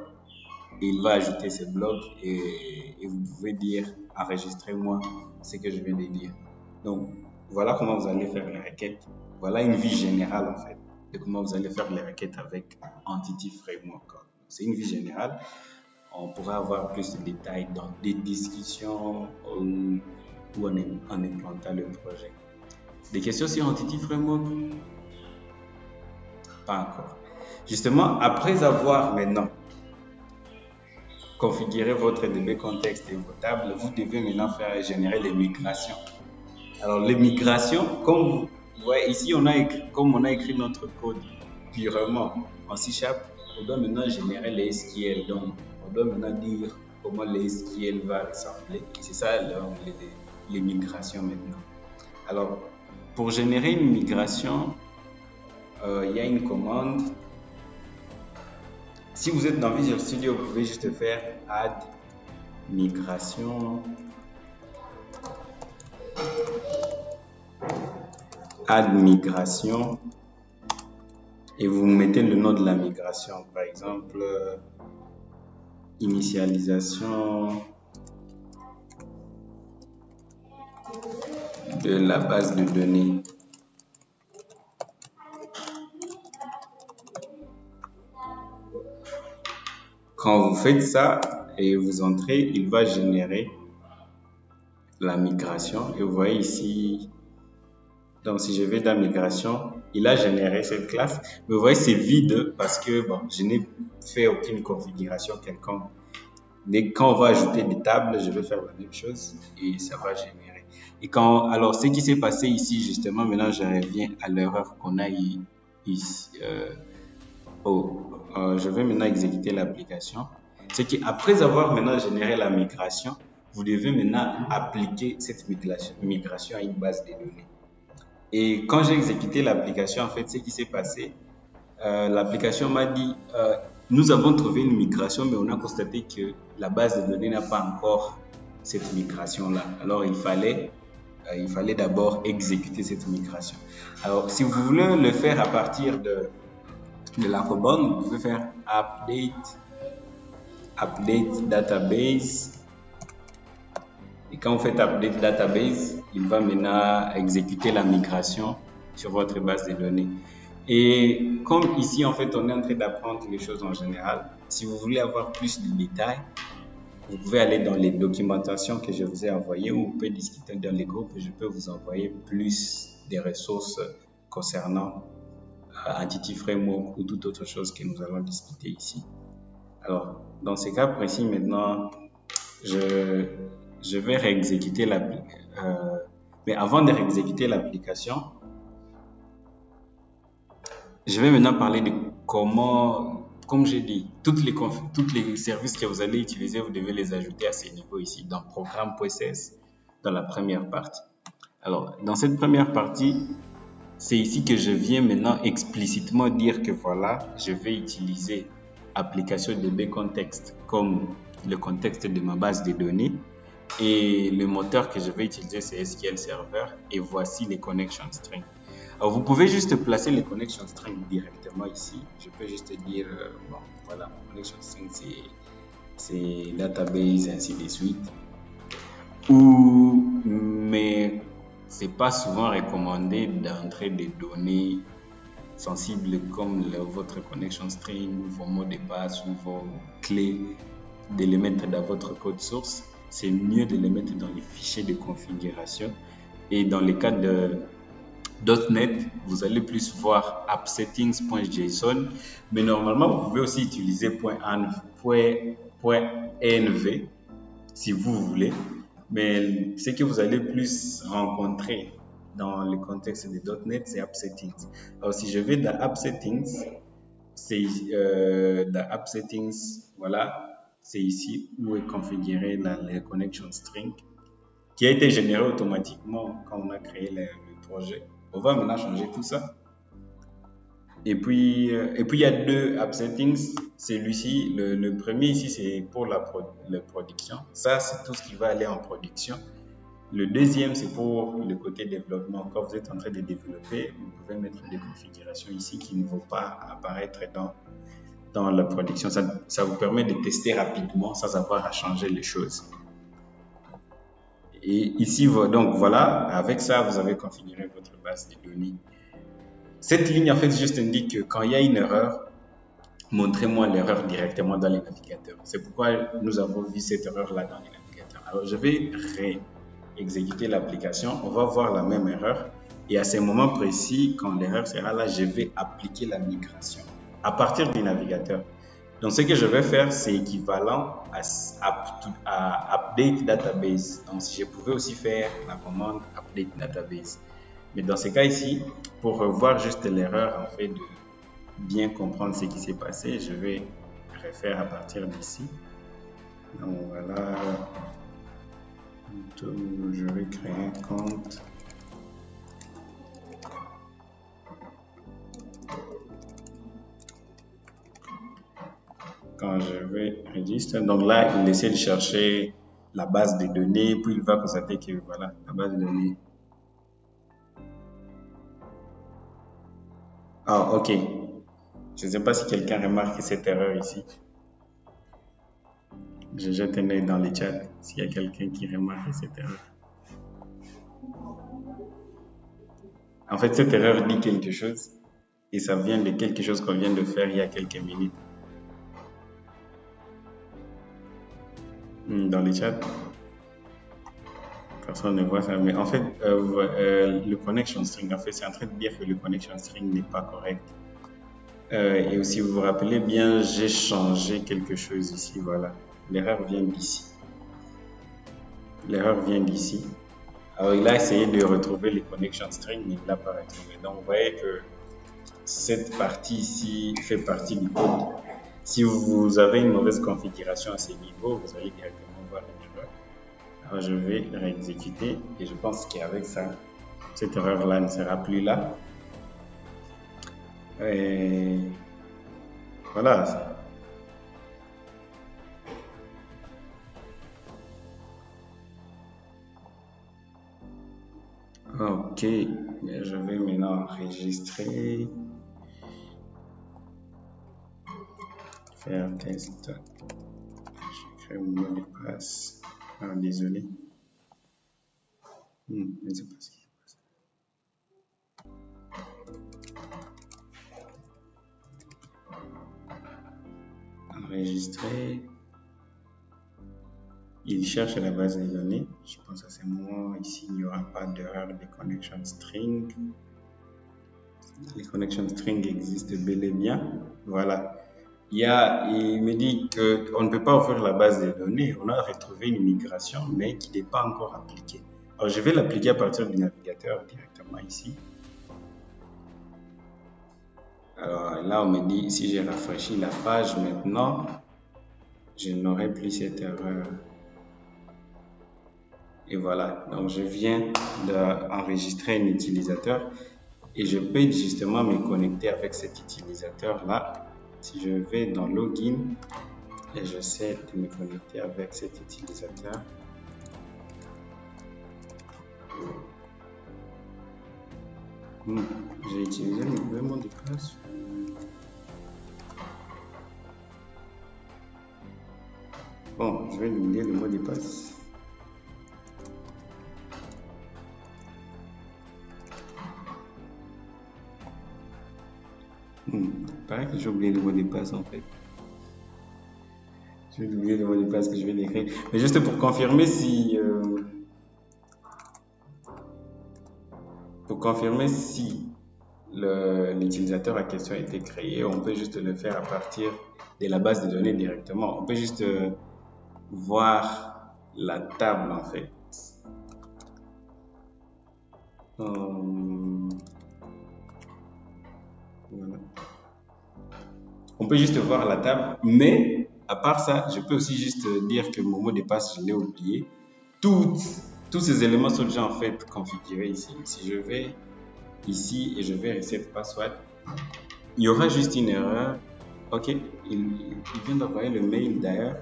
Et il va ajouter ces blogs et vous pouvez dire enregistrez-moi ce que je viens de dire. Donc, voilà comment vous allez faire les requêtes. Voilà une vue générale en fait de comment vous allez faire les requêtes avec Entity Framework. C'est une vue générale. On pourra avoir plus de détails dans des discussions ou en implantant le projet. Des questions sur Entity Framework? Pas encore. Justement, après avoir maintenant configuré votre DB contexte et vos tables, vous devez maintenant faire générer les migrations. Alors, les migrations, comme vous voyez ici, comme on a écrit notre code purement en C#, on doit maintenant générer les SQL. Donc, on doit maintenant dire comment les SQL va ressembler. Et c'est ça les migrations maintenant. Alors, pour générer une migration, il y a une commande. Si vous êtes dans Visual Studio, vous pouvez juste faire add migration. Add migration. Et vous mettez le nom de la migration. Par exemple, initialisation de la base de données. Quand vous faites ça et vous entrez, il va générer la migration. Et vous voyez ici, donc si je vais dans migration, il a généré cette classe. Mais vous voyez, c'est vide parce que bon, je n'ai fait aucune configuration quelconque. Dès quand on va ajouter des tables, je vais faire la même chose et ça va générer. Et alors, ce qui s'est passé ici, justement, maintenant, je reviens à l'erreur qu'on a ici. Je vais maintenant exécuter l'application. C'est qu'après avoir maintenant généré la migration, vous devez maintenant appliquer cette migration à une base de données. Et quand j'ai exécuté l'application, en fait, ce qui s'est passé, l'application m'a dit, nous avons trouvé une migration, mais on a constaté que la base de données n'a pas encore cette migration-là. Alors, il fallait d'abord exécuter cette migration. Alors, si vous voulez le faire à partir de la commande, vous pouvez faire update database. Et quand vous faites update database, il va maintenant exécuter la migration sur votre base de données. Et comme ici, en fait, on est en train d'apprendre les choses en général, si vous voulez avoir plus de détails, vous pouvez aller dans les documentations que je vous ai envoyées ou vous pouvez discuter dans les groupes et je peux vous envoyer plus des ressources concernant Entity Framework ou toute autre chose que nous allons discuter ici. Alors, dans ces cas précis, maintenant, je vais réexécuter l'application. Mais avant de réexécuter l'application, je vais maintenant parler de comment, comme j'ai dit, toutes les services que vous allez utiliser, vous devez les ajouter à ces niveaux ici, dans programme.cs, dans la première partie. Alors, dans cette première partie, c'est ici que je viens maintenant explicitement dire que voilà, je vais utiliser application DB Context comme le contexte de ma base de données et le moteur que je vais utiliser c'est SQL Server et voici les connection strings. Alors vous pouvez juste placer les connection strings directement ici. Je peux juste dire bon voilà, connection string c'est database ainsi de suite. Mais c'est pas souvent recommandé d'entrer des données sensibles comme votre connection string, vos mots de passe ou vos clés, de les mettre dans votre code source. C'est mieux de les mettre dans les fichiers de configuration. Et dans le cas .NET, vous allez plus voir appsettings.json, mais normalement, vous pouvez aussi utiliser .env si vous voulez, mais ce que vous allez plus rencontrer dans le contexte de .NET, c'est appsettings. Alors, si je vais dans appsettings, dans appsettings, voilà, c'est ici où est configuré la connection string qui a été généré automatiquement quand on a créé le projet. On va maintenant changer tout ça. Et puis, il y a deux app settings. Celui-ci, le premier ici, c'est pour la production. Ça, c'est tout ce qui va aller en production. Le deuxième, c'est pour le côté développement. Quand vous êtes en train de développer, vous pouvez mettre des configurations ici qui ne vont pas apparaître dans la production. Ça vous permet de tester rapidement sans avoir à changer les choses. Et ici, donc voilà, avec ça, vous avez configuré votre base de données. Cette ligne, en fait, juste indique que quand il y a une erreur, montrez-moi l'erreur directement dans les navigateurs. C'est pourquoi nous avons vu cette erreur-là dans les navigateurs. Alors, je vais réexécuter l'application. On va voir la même erreur. Et à ce moment précis, quand l'erreur sera là, je vais appliquer la migration à partir du navigateur. Donc, ce que je vais faire, c'est équivalent à update database. Donc, si je pouvais aussi faire la commande update database. Mais dans ce cas ici, pour revoir juste l'erreur, en fait, de bien comprendre ce qui s'est passé, je vais refaire à partir d'ici. Donc, voilà. Je vais créer un compte. Quand je vais register, donc là, il essaie de chercher la base de données, puis il va constater que voilà, la base de données. Ah, ok. Je ne sais pas si quelqu'un remarque cette erreur ici. Je jette un œil dans les chats s'il y a quelqu'un qui remarque cette erreur. En fait, cette erreur dit quelque chose et ça vient de quelque chose qu'on vient de faire il y a quelques minutes. Dans les chats, personne ne voit ça. Mais en fait, le connection string, en fait, c'est en train de dire que le connection string n'est pas correct. Et aussi, vous vous rappelez bien, j'ai changé quelque chose ici. Voilà, l'erreur vient d'ici. L'erreur vient d'ici. Alors, il a essayé de retrouver les connection string, mais il ne l'a pas retrouvé. Donc, vous voyez que cette partie ici fait partie du code. Si vous avez une mauvaise configuration à ce niveau, vous allez directement voir une erreur. Alors, je vais réexécuter et je pense qu'avec ça, cette erreur-là ne sera plus là. Et voilà. Ok, je vais maintenant enregistrer. Faire un test. Je crée mon mot de passe. Ah, désolé. Je ne sais pas ce qui se passe. Enregistrer. Il cherche la base de données. Je pense à ce moment ici, il n'y aura pas d'erreur de connection string. Les connection string existent bel et bien. Voilà. Il me dit qu'on ne peut pas ouvrir la base de données. On a retrouvé une migration, mais qui n'est pas encore appliquée. Alors, je vais l'appliquer à partir du navigateur directement ici. Alors là, on me dit, si j'ai rafraîchi la page maintenant, je n'aurai plus cette erreur. Et voilà, donc je viens d'enregistrer un utilisateur et je peux justement me connecter avec cet utilisateur-là. Si je vais dans Login et j'essaie de me connecter avec cet utilisateur. J'ai utilisé le mauvais mot de passe. Bon, je vais oublier le mot de passe. Il paraît que j'ai oublié le mot de passe en fait. J'ai oublié le mot de passe que je vais l'écrire. Mais juste pour confirmer si... confirmer si l'utilisateur en question a été créé, on peut juste le faire à partir de la base de données directement. On peut juste voir la table en fait. Voilà. On peut juste voir la table, mais à part ça, je peux aussi juste dire que mon mot de passe, je l'ai oublié. Tous ces éléments sont déjà en fait configurés ici. Si je vais ici et je vais reset password, il y aura juste une erreur. Ok, il vient d'envoyer le mail d'ailleurs.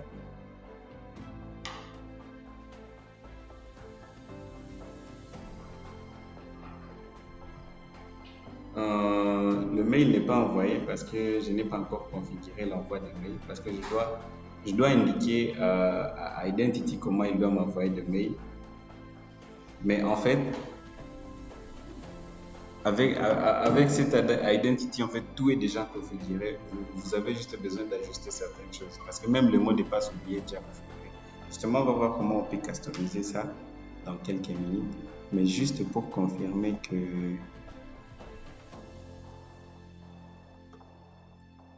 Le mail n'est pas envoyé parce que je n'ai pas encore configuré l'envoi de mail, parce que je dois indiquer à Identity comment il doit m'envoyer de mail. Mais en fait, avec cette Identity, en fait, tout est déjà configuré. Vous avez juste besoin d'ajuster certaines choses, parce que même le mot de passe oublié est déjà configuré. Justement, on va voir comment on peut customiser ça dans quelques minutes. Mais juste pour confirmer que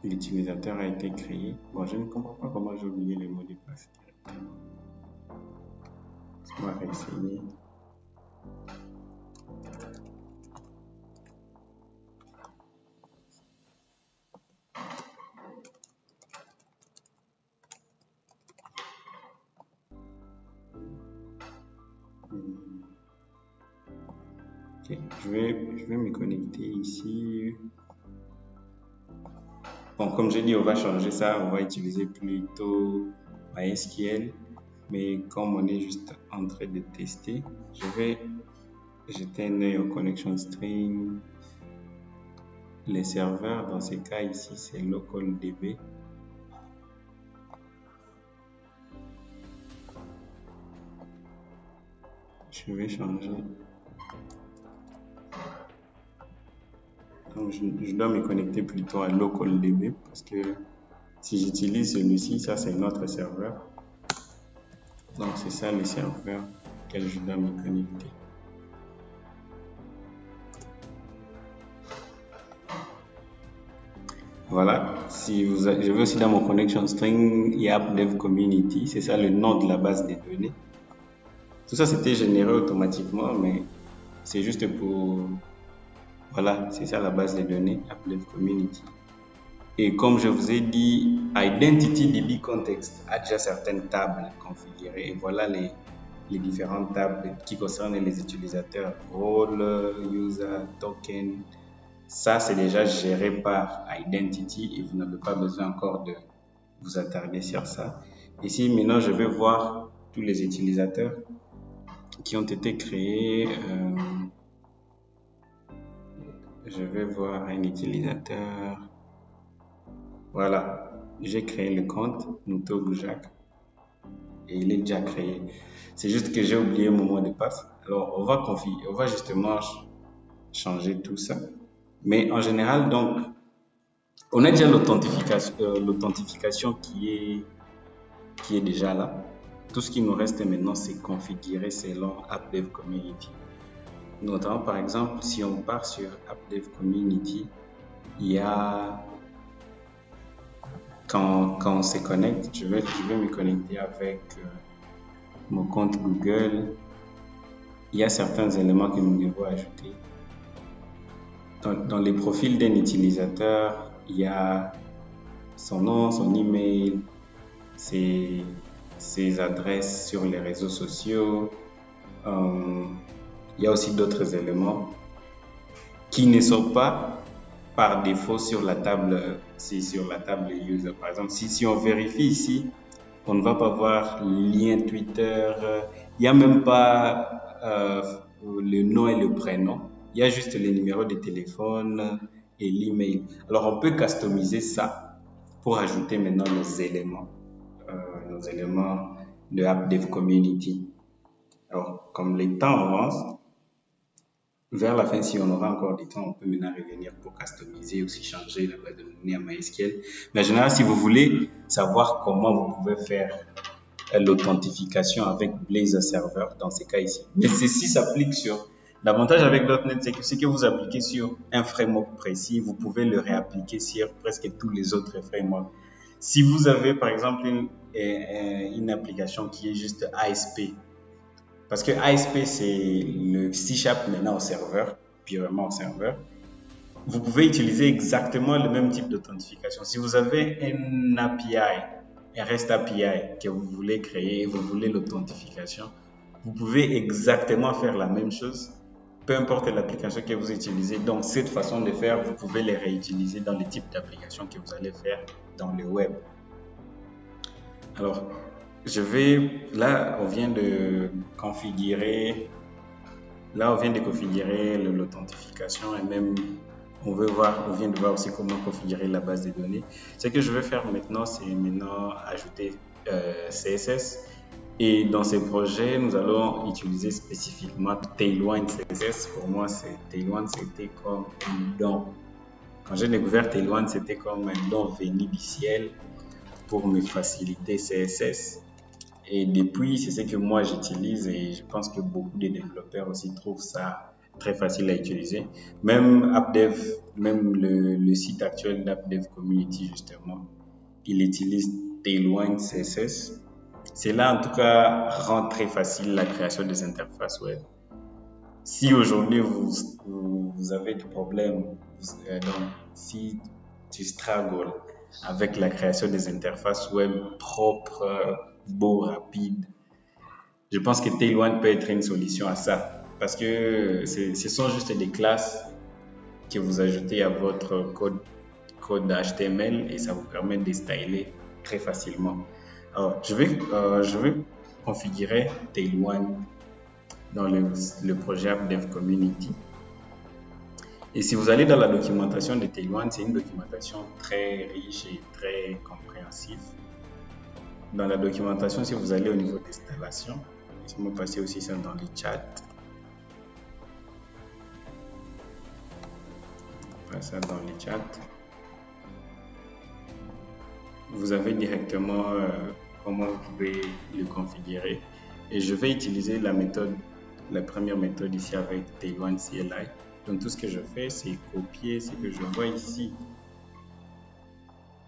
l'utilisateur a été créé. Bon, je ne comprends pas comment j'ai oublié le mot de passe directement. On va réessayer. Ok, je vais me connecter ici. Bon, comme j'ai dit, on va changer ça. On va utiliser plutôt MySQL. Mais comme on est juste en train de tester, je vais jeter un œil au connection string. Les serveurs, dans ce cas ici, c'est localDB. Je vais changer. Donc, je dois me connecter plutôt à localDB parce que si j'utilise celui-ci, ça c'est notre serveur. Donc, c'est ça le serveur auquel je dois me connecter. Voilà. Je vais aussi dans mon connection string, il y a AppDev Community. C'est ça le nom de la base des données. Tout ça, c'était généré automatiquement, mais c'est juste pour... Voilà, c'est ça la base des données, AppDev Community. Et comme je vous ai dit, IdentityDB Context a déjà certaines tables configurées. Et voilà les différentes tables qui concernent les utilisateurs. Role, User, Token. Ça, c'est déjà géré par Identity et vous n'avez pas besoin encore de vous attarder sur ça. Ici, maintenant, je vais voir tous les utilisateurs qui ont été créés. Je vais voir un utilisateur. Voilà, j'ai créé le compte Mutogu Jacques et il est déjà créé. C'est juste que j'ai oublié mon mot de passe. Alors, on va justement changer tout ça. Mais en général, donc, on a déjà l'authentification qui est déjà là. Tout ce qui nous reste maintenant, c'est configurer selon AppDev Community. Notamment, par exemple, si on part sur AppDev Community, il y a... Quand on se connecte, je vais me connecter avec mon compte Google. Il y a certains éléments que nous devons ajouter. Dans les profils d'un utilisateur, il y a son nom, son email, ses adresses sur les réseaux sociaux. Il y a aussi d'autres éléments qui ne sont pas par défaut sur la table user. Par exemple, si on vérifie ici, on ne va pas voir lien Twitter. Il n'y a même pas le nom et le prénom. Il y a juste les numéros de téléphone et l'email. Alors, on peut customiser ça pour ajouter maintenant nos éléments de AppDev Community. Alors, comme les temps avancent, vers la fin, si on aura encore du temps, on peut maintenant revenir pour customiser, aussi changer la base de données à MySQL. Mais en général, si vous voulez savoir comment vous pouvez faire l'authentification avec Blazor Server, dans ces cas ici. Mais ceci s'applique sur L'avantage avec .NET, c'est que ce que vous appliquez sur un framework précis, vous pouvez le réappliquer sur presque tous les autres frameworks. Si vous avez par exemple une application qui est juste ASP, parce que ASP c'est le C# maintenant au serveur, purement au serveur, vous pouvez utiliser exactement le même type d'authentification. Si vous avez un API, un REST API que vous voulez créer, vous voulez l'authentification, vous pouvez exactement faire la même chose, peu importe l'application que vous utilisez. Donc, cette façon de faire, vous pouvez les réutiliser dans les types d'applications que vous allez faire dans le web. Alors, là, on vient de configurer l'authentification et même on vient de voir aussi comment configurer la base de données. Ce que je vais faire maintenant, c'est ajouter CSS. Et dans ces projets, nous allons utiliser spécifiquement Tailwind CSS. Pour moi, Tailwind, c'était comme un don. Quand j'ai découvert Tailwind, c'était comme un don venu du ciel pour me faciliter CSS. Et depuis, c'est ce que moi j'utilise et je pense que beaucoup de développeurs aussi trouvent ça très facile à utiliser. Même AppDev, même le site actuel d'AppDev Community, justement, il utilise Tailwind CSS. Cela, en tout cas, rend très facile la création des interfaces web. Si aujourd'hui vous avez des problèmes, donc si tu struggles avec la création des interfaces web propres, beaux, rapides, je pense que Tailwind peut être une solution à ça. Parce que ce sont juste des classes que vous ajoutez à votre code HTML et ça vous permet de styler très facilement. Alors, je vais configurer Tailwind dans le projet AppDev Community. Et si vous allez dans la documentation de Tailwind, c'est une documentation très riche et très compréhensive. Dans la documentation, si vous allez au niveau d'installation, laissez-moi passer aussi ça dans les chats. Ça dans les chats. Vous avez directement comment vous pouvez le configurer. Et je vais utiliser la première méthode ici avec Tailwind CLI. Donc tout ce que je fais, c'est copier ce que je vois ici.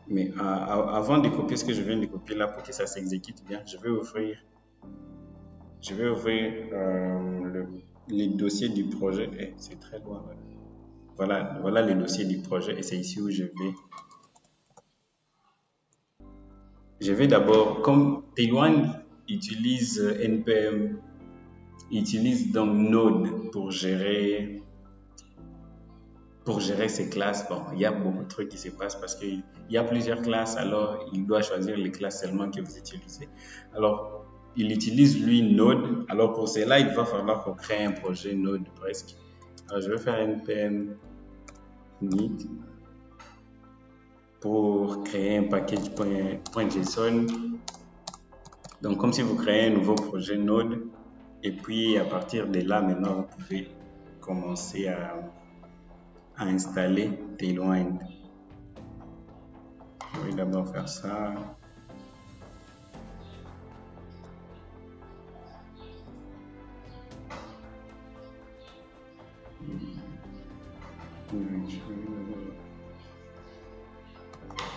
Mais avant de copier ce que je viens de copier là pour que ça s'exécute bien, je vais ouvrir les dossiers du projet. C'est très loin. Voilà les dossiers du projet et c'est ici où je vais d'abord, comme Tailwind utilise NPM, utilise donc Node pour gérer ces classes. Bon, il y a beaucoup de trucs qui se passent parce qu'il y a plusieurs classes, alors il doit choisir les classes seulement que vous utilisez. Alors, il utilise lui Node. Alors pour cela, il va falloir qu'on crée un projet Node presque. Alors, je vais faire npm init pour créer un package .json. Donc, comme si vous créez un nouveau projet Node. Et puis, à partir de là, maintenant, vous pouvez commencer à installer Tailwind. Je vais d'abord faire ça.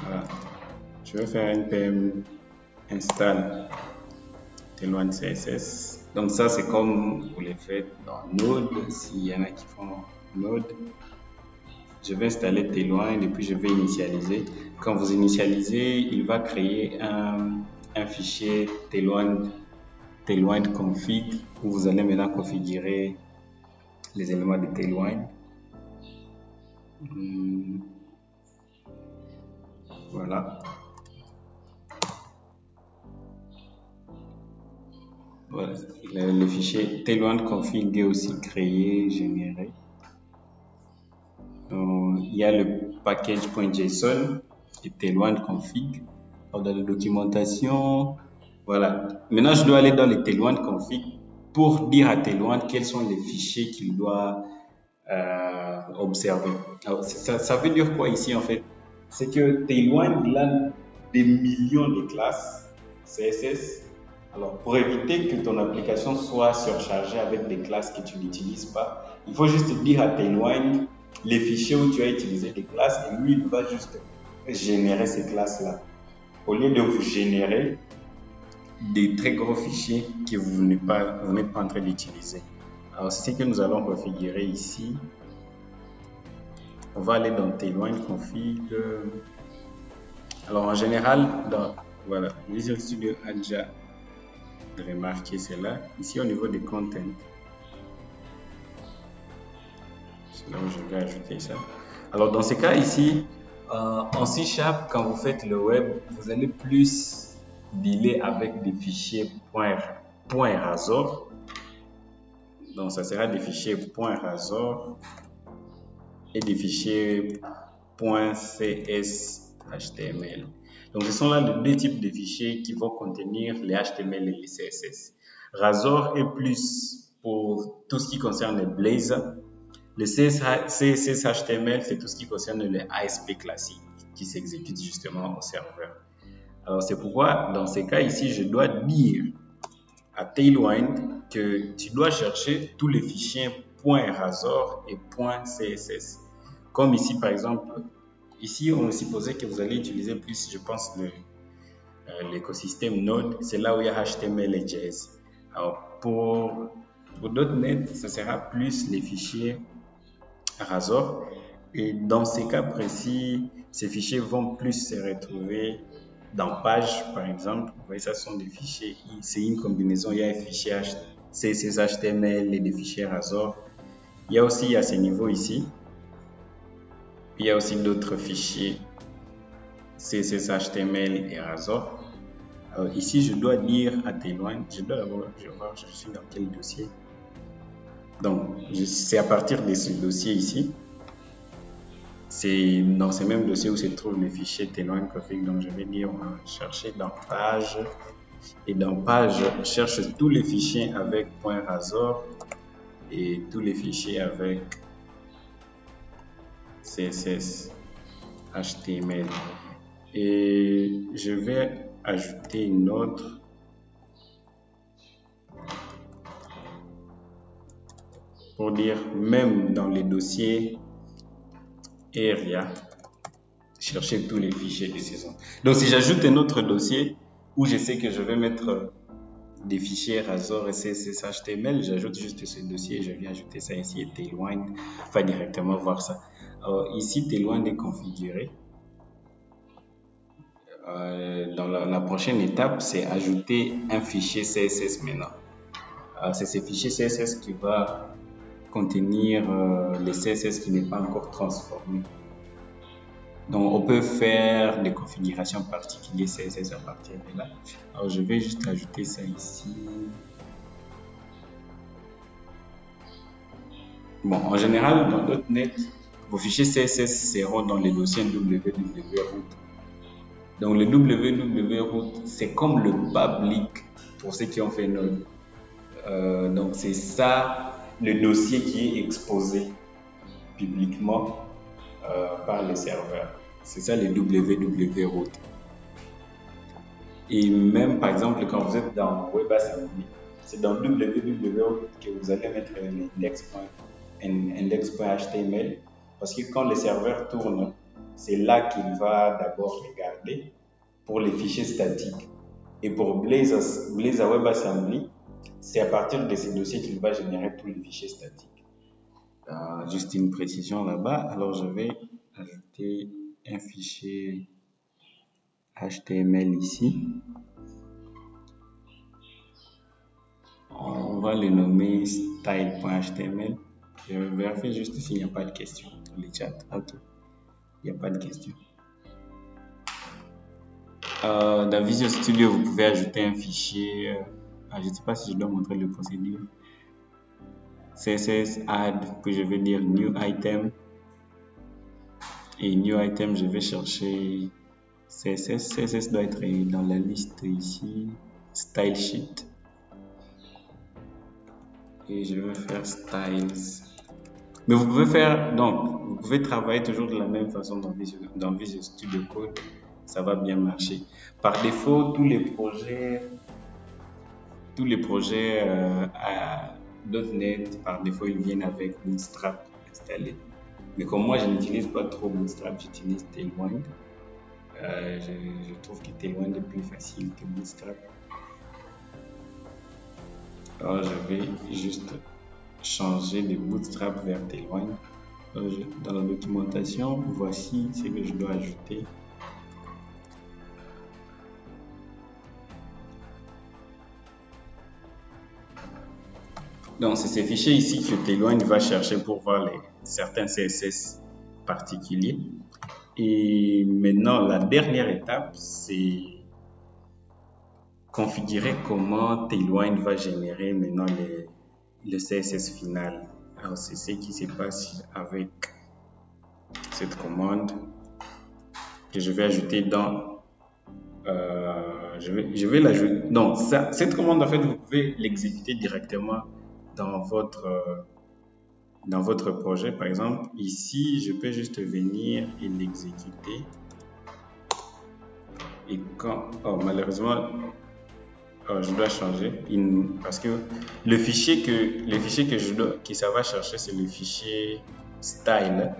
Voilà. Je vais faire npm install Tailwind CSS. Donc ça, c'est comme vous le faites dans Node, s'il y en a qui font Node. Je vais installer Tailwind et puis je vais initialiser. Quand vous initialisez, il va créer un fichier Tailwind config où vous allez maintenant configurer les éléments de Tailwind. Voilà. Voilà. Le fichier Tailwind config est aussi créé, généré. Il y a le package.json et Tailwind config. Alors, dans la documentation, voilà. Maintenant, je dois aller dans les Tailwind config pour dire à Tailwind quels sont les fichiers qu'il doit observer. Alors, ça veut dire quoi ici en fait? C'est que Tailwind, il a des millions de classes CSS. Alors, pour éviter que ton application soit surchargée avec des classes que tu n'utilises pas, il faut juste dire à Tailwind les fichiers où tu as utilisé des classes et lui, il va juste générer ces classes-là. Au lieu de vous générer des très gros fichiers que vous n'êtes pas en train d'utiliser. Alors, c'est ce que nous allons configurer ici. On va aller dans Tailwind config. Alors, en général, voilà, Visual Studio a déjà remarqué cela. Ici, au niveau des contents, c'est là où je vais ajouter ça. Alors, dans ce cas ici, en C#, quand vous faites le web, vous allez plus dealer avec des fichiers .razor. Donc, ça sera des fichiers .razor et des fichiers .cshtml. Donc, ce sont là les deux types de fichiers qui vont contenir les HTML et les CSS. Razor est plus pour tout ce qui concerne les Blazor. Le CSS HTML, c'est tout ce qui concerne les ASP classiques qui s'exécutent justement au serveur. Alors, c'est pourquoi, dans ces cas ici, je dois dire à Tailwind que tu dois chercher tous les fichiers .razor et .css. Comme ici, par exemple, ici, on supposait que vous allez utiliser plus, je pense, l'écosystème Node. C'est là où il y a HTML et JS. Alors, pour .NET, ce sera plus les fichiers Razor. Et dans ces cas précis, ces fichiers vont plus se retrouver dans Page, par exemple. Vous voyez, ça sont des fichiers, c'est une combinaison. Il y a un fichier CSS HTML et des fichiers Razor. Il y a aussi à ce niveau ici, il y a aussi d'autres fichiers CSS HTML et Razor. Alors ici, je dois dire à Tailwind, je dois d'abord voir, je suis dans quel dossier. Donc, c'est à partir de ce dossier ici. C'est dans ce même dossier où se trouve le fichier Tailwind config. Donc, je vais dire, on va chercher dans Page. Et dans Page, je cherche tous les fichiers avec .razor et tous les fichiers avec CSS HTML. Et je vais ajouter une autre. Pour dire, même dans les dossiers Area, chercher tous les fichiers de saison. Donc, si j'ajoute un autre dossier où je sais que je vais mettre des fichiers Razor et CSS HTML, j'ajoute juste ce dossier, je viens ajouter ça ici et Tailwind va directement voir ça. Alors, ici, Tailwind est configuré. Dans la prochaine étape, c'est ajouter un fichier CSS maintenant. C'est ce fichier CSS qui va contenir les CSS qui n'est pas encore transformé. Donc, on peut faire des configurations particulières CSS à partir de là. Alors, je vais juste ajouter ça ici. Bon, en général, dans .NET, vos fichiers CSS seront dans les dossiers www.root. Donc, le www.root, c'est comme le public pour ceux qui ont fait Node. Donc, c'est ça, le dossier qui est exposé publiquement par les serveurs. C'est ça le www.root. Et même, par exemple, quand vous êtes dans WebAssembly, c'est dans www.root que vous allez mettre index.html parce que quand le serveur tourne, c'est là qu'il va d'abord regarder pour les fichiers statiques. Et pour Blazor WebAssembly, c'est à partir de ces dossiers qu'il va générer tous les fichiers statiques. Juste une précision là-bas. Alors, je vais ajouter un fichier HTML ici. On va le nommer style.html. Je vais vérifier juste s'il n'y a pas de questions dans le chat. Ok, il n'y a pas de questions. Dans Visual Studio, vous pouvez ajouter un fichier. Je ne sais pas si je dois montrer le procédure. CSS add, puis je vais dire new item. Et new item, je vais chercher CSS. CSS doit être dans la liste ici. Style sheet. Et je vais faire styles. Mais vous pouvez faire, donc, vous pouvez travailler toujours de la même façon dans Visual Studio Code. Ça va bien marcher. Par défaut, tous les projets tous les projets à .NET, par défaut, ils viennent avec Bootstrap installé. Mais comme moi, je n'utilise pas trop Bootstrap, j'utilise Tailwind. Je trouve que Tailwind est plus facile que Bootstrap. Alors, je vais juste changer de Bootstrap vers Tailwind. Dans la documentation, voici ce que je dois ajouter. Donc, c'est ces fichiers ici que Tailwind va chercher pour voir certains CSS particuliers. Et maintenant, la dernière étape, c'est configurer comment Tailwind va générer maintenant le CSS final. Alors, c'est ce qui se passe avec cette commande que je vais ajouter dans... je vais l'ajouter. Donc, cette commande, en fait, vous pouvez l'exécuter directement dans votre projet. Par exemple, ici, je peux juste venir et l'exécuter. Et quand... Oh, malheureusement, je dois changer parce que le fichier que ça va chercher, c'est le fichier style.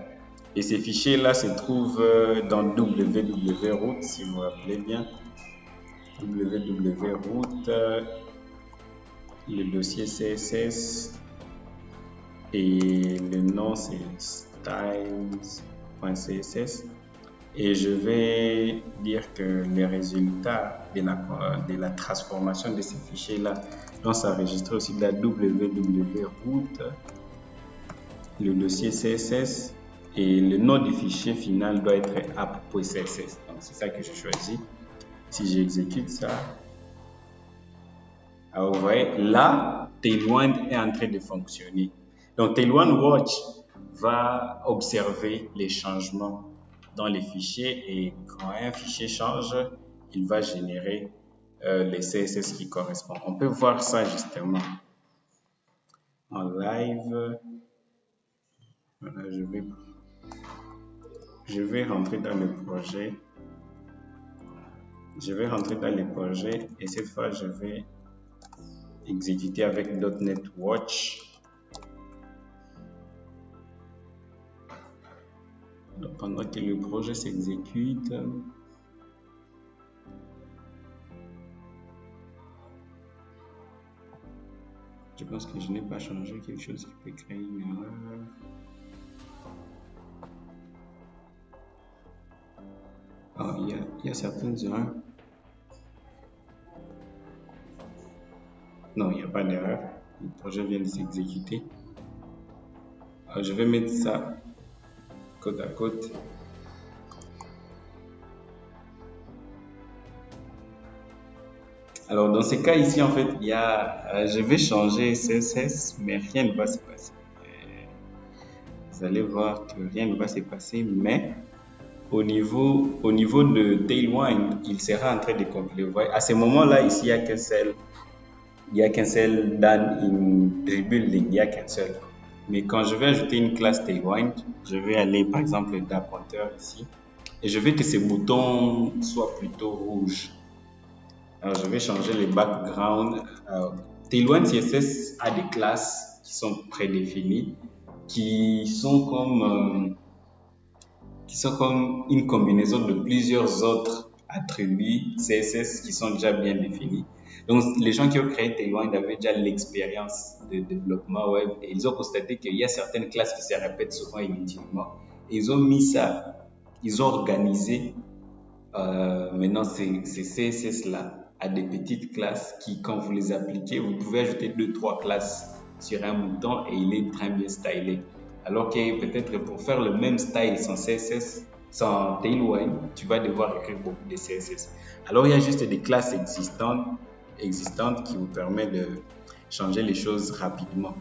Et ces fichiers-là se trouvent dans www.root, si vous vous rappelez bien. www.root, le dossier CSS et le nom c'est styles.css. Et je vais dire que les résultats de la transformation de ces fichiers-là doivent s'enregistrer aussi de la www.root, le dossier CSS, et le nom du fichier final doit être app.css. Donc c'est ça que je choisis. Si j'exécute ça, alors vous voyez, là, Tailwind est en train de fonctionner. Donc Tailwind Watch va observer les changements dans les fichiers et quand un fichier change, il va générer les CSS qui correspondent. On peut voir ça justement en live. Voilà, je vais rentrer dans le projet. Je vais rentrer dans le projet et cette fois, je vais exécuter avec .NET Watch. Donc, pendant que le projet s'exécute, je pense que je n'ai pas changé quelque chose qui peut créer une erreur. Ah, il y a certaines erreurs. Non, il n'y a pas d'erreur. Le projet vient de s'exécuter. Je vais mettre ça côte à côte. Alors dans ce cas ici en fait, je vais changer CSS, mais rien ne va se passer. Vous allez voir que rien ne va se passer, mais au niveau de Tailwind, il sera en train de compiler. Vous voyez, à ce moment-là, ici, il n'y a qu'un seul done in rebuilding, il n'y a qu'un seul. Mais quand je vais ajouter une classe Tailwind, je vais aller par exemple dans pointer ici et je veux que ces boutons soient plutôt rouges. Alors je vais changer les backgrounds. Tailwind CSS a des classes qui sont prédéfinies, qui sont comme une combinaison de plusieurs autres attributs CSS qui sont déjà bien définis. Donc, les gens qui ont créé Tailwind avaient déjà l'expérience de développement web et ils ont constaté qu'il y a certaines classes qui se répètent souvent inutilement. Et ils ont mis ça, ils ont organisé maintenant ces CSS-là à des petites classes qui, quand vous les appliquez, vous pouvez ajouter 2-3 classes sur un bouton et il est très bien stylé. Alors que peut-être pour faire le même style sans CSS, sans Tailwind, tu vas devoir écrire beaucoup de CSS. Alors, il y a juste des classes existantes qui vous permettent de changer les choses rapidement.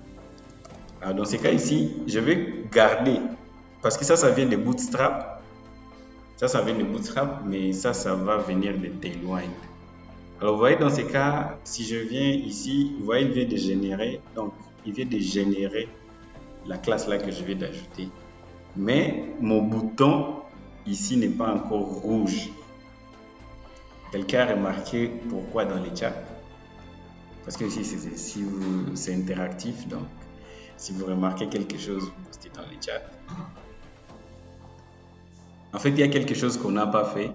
Alors, dans ce cas ici, je vais garder, parce que ça vient de Bootstrap. Ça vient de Bootstrap, mais ça va venir de Tailwind. Alors, vous voyez, dans ce cas, si je viens ici, vous voyez, il vient de générer. Donc, il vient de générer la classe là que je vais d'ajouter. Mais mon bouton ici n'est pas encore rouge. Quelqu'un a remarqué pourquoi dans les chats? Parce que ici, c'est interactif, donc si vous remarquez quelque chose, vous postez dans les chats. En fait, il y a quelque chose qu'on n'a pas fait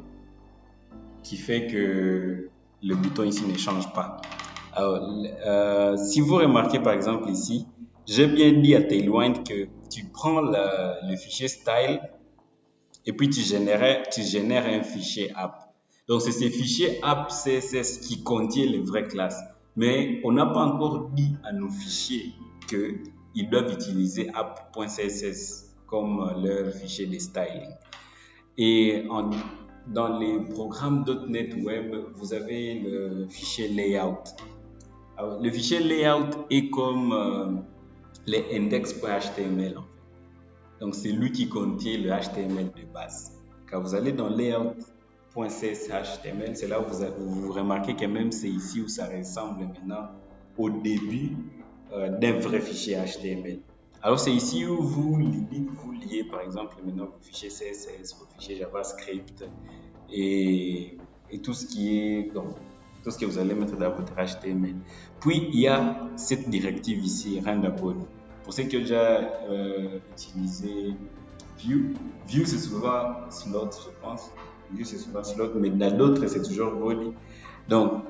qui fait que le bouton ici ne change pas. Alors, si vous remarquez par exemple ici, j'ai bien dit à Tailwind que tu prends le fichier style et puis tu génères un fichier app. Donc, c'est ces fichiers app CSS qui contiennent les vraies classes. Mais on n'a pas encore dit à nos fichiers qu'ils doivent utiliser app.css comme leur fichier de styling. Et dans les programmes .NET Web, vous avez le fichier layout. Alors, le fichier layout est comme les index.html. Donc, c'est lui qui contient le HTML de base. Quand vous allez dans layout.cshtml, c'est là où vous remarquez que même c'est ici où ça ressemble maintenant au début d'un vrai fichier HTML. Alors, c'est ici où vous liez, par exemple, maintenant vos fichiers CSS, vos fichiers JavaScript et tout ce que vous allez mettre dans votre HTML. Puis, il y a cette directive ici, Randabody. Pour ceux qui ont déjà utilisé Vue, c'est souvent slot, je pense. Vue, c'est souvent slot, mais dans d'autres, c'est toujours body. Donc,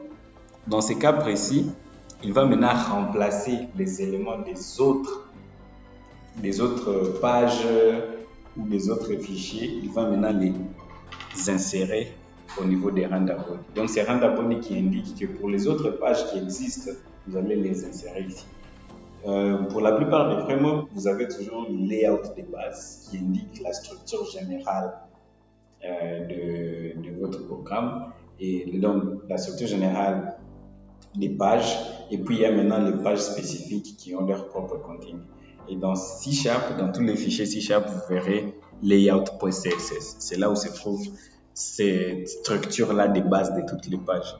dans ces cas précis, il va maintenant remplacer les éléments des autres pages ou des autres fichiers. Il va maintenant les insérer au niveau des Randabody. Donc, c'est Randabody qui indique que pour les autres pages qui existent, vous allez les insérer ici. Pour la plupart des frameworks, vous avez toujours le layout de base qui indique la structure générale de votre programme et donc la structure générale des pages, et puis il y a maintenant les pages spécifiques qui ont leur propre contenu. Et dans C#, dans tous les fichiers C#, vous verrez layout.css. C'est là où se trouve cette structure-là de base de toutes les pages.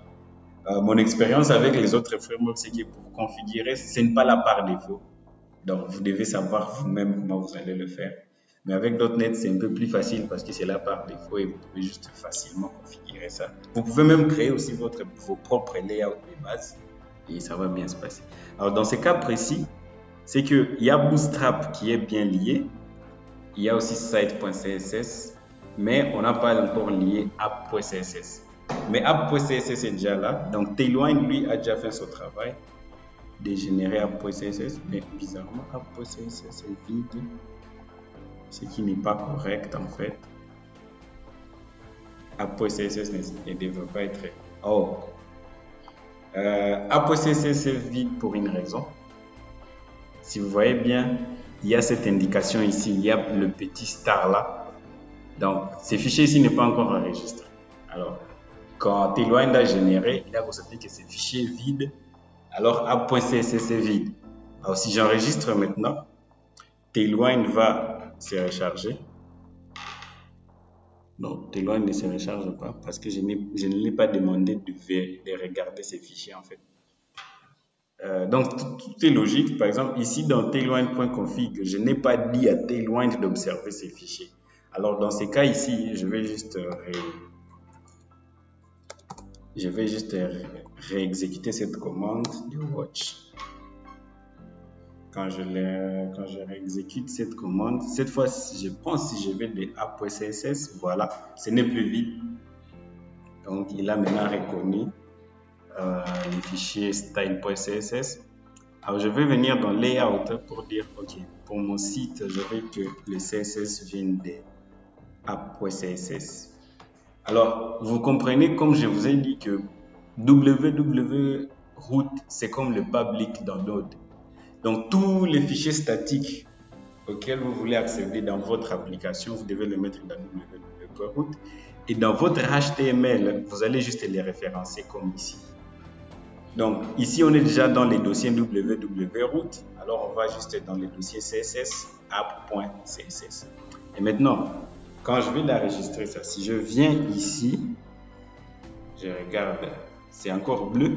Mon expérience avec les autres frameworks, c'est que pour configurer, ce n'est pas là par défaut. Donc, vous devez savoir vous-même comment vous allez le faire. Mais avec .NET, c'est un peu plus facile parce que c'est là par défaut et vous pouvez juste facilement configurer ça. Vous pouvez même créer aussi vos propres layouts de base et ça va bien se passer. Alors, dans ce cas précis, c'est qu'il y a Bootstrap qui est bien lié. Il y a aussi site.css, mais on n'a pas encore lié app.css. Mais app.css est déjà là. Donc, Tailwind, lui, a déjà fait son travail de générer app.css, mais bizarrement, app.css est vide, ce qui n'est pas correct en fait. App.css ne devrait pas être... Oh! App.css est vide pour une raison. Si vous voyez bien, il y a cette indication ici, il y a le petit star là. Donc, ce fichier ici n'est pas encore enregistré. Alors, quand Tailwind a généré, il a constaté que ce fichier est vide. Alors, app.css est vide. Alors, si j'enregistre maintenant, Tailwind va se recharger. Non, Tailwind ne se recharge pas parce que je ne l'ai pas demandé de regarder ces fichiers en fait. Donc, tout est logique. Par exemple, ici dans tailwind.config, je n'ai pas dit à Tailwind d'observer ces fichiers. Alors, dans ces cas ici, je vais juste réexécuter cette commande de watch. Quand je réexécute cette commande, cette fois, je pense si je vais de app.css, voilà, ce n'est plus vide. Donc, il a maintenant reconnu les fichiers style.css. Alors, je vais venir dans layout pour dire, OK, pour mon site, je veux que le CSS vienne de app.css. Alors, vous comprenez, comme je vous ai dit, que www.root, c'est comme le public dans Node. Donc, tous les fichiers statiques auxquels vous voulez accéder dans votre application, vous devez les mettre dans www.root. Et dans votre HTML, vous allez juste les référencer comme ici. Donc, ici, on est déjà dans les dossiers www.root. Alors, on va juste dans les dossiers CSS, app.css. Et maintenant, quand je vais l'enregistrer, ça, si je viens ici, je regarde, c'est encore bleu.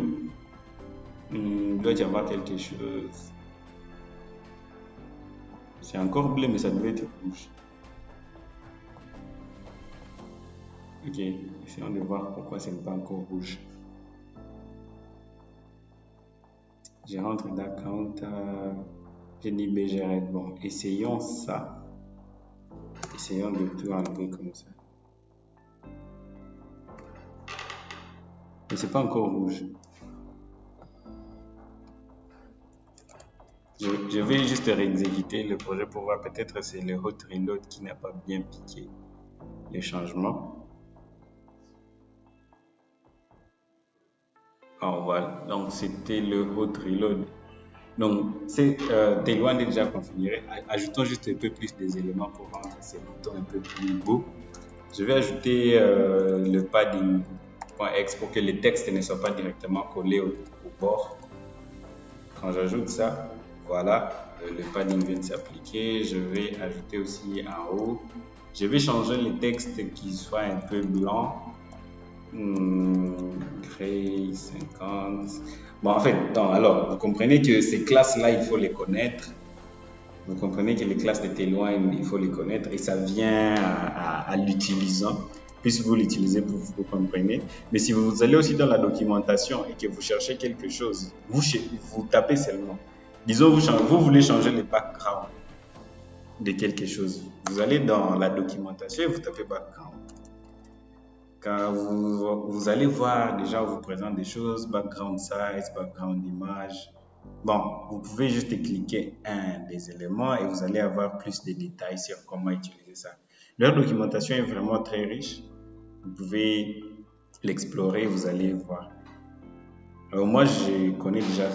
Il doit y avoir quelque chose. C'est encore bleu, mais ça devait être rouge. Ok, essayons de voir pourquoi ce n'est pas encore rouge. Je rentre d'account, je dis BGRED. Bon, essayons ça. Essayons de tout enlever comme ça. Mais c'est pas encore rouge. Je vais juste réexécuter le projet pour voir, peut-être c'est le hot reload qui n'a pas bien piqué les changements. Oh, voilà, donc c'était le hot reload. Donc, Tailwind est déjà configuré. Ajoutons juste un peu plus des éléments pour rendre ces boutons un peu plus beaux. Je vais ajouter le padding.x pour que les textes ne soient pas directement collés au bord. Quand j'ajoute ça, voilà, le padding vient de s'appliquer. Je vais ajouter aussi en haut. Je vais changer les textes qui soient un peu blancs. Gray 50. Bon, en fait, non, alors, vous comprenez que ces classes-là, il faut les connaître. Vous comprenez que les classes de Tailwind, il faut les connaître et ça vient à l'utilisant. Plus vous l'utilisez, plus vous comprenez. Mais si vous allez aussi dans la documentation et que vous cherchez quelque chose, vous tapez seulement. Disons, vous voulez changer le background de quelque chose. Vous allez dans la documentation et vous tapez background. Quand vous allez voir, déjà, on vous présente des choses, background size, background image. Bon, vous pouvez juste cliquer un des éléments et vous allez avoir plus de détails sur comment utiliser ça. Leur documentation est vraiment très riche. Vous pouvez l'explorer, vous allez voir. Alors moi, je connais déjà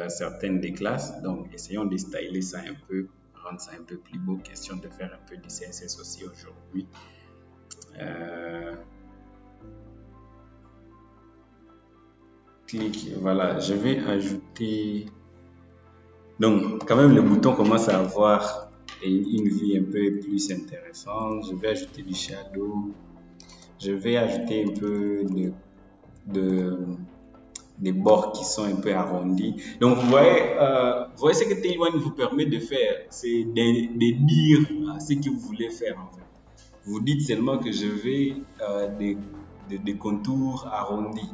certaines des classes, donc essayons de styler ça un peu, rendre ça un peu plus beau. Question de faire un peu de CSS aussi aujourd'hui. Voilà, je vais ajouter. Donc, quand même, le bouton commence à avoir une vie un peu plus intéressante. Je vais ajouter du shadow. Je vais ajouter un peu des bords qui sont un peu arrondis. Donc, vous voyez ce que Tailwind vous permet de faire, c'est de dire ce que vous voulez faire en fait. Vous dites seulement que je veux des contours arrondis.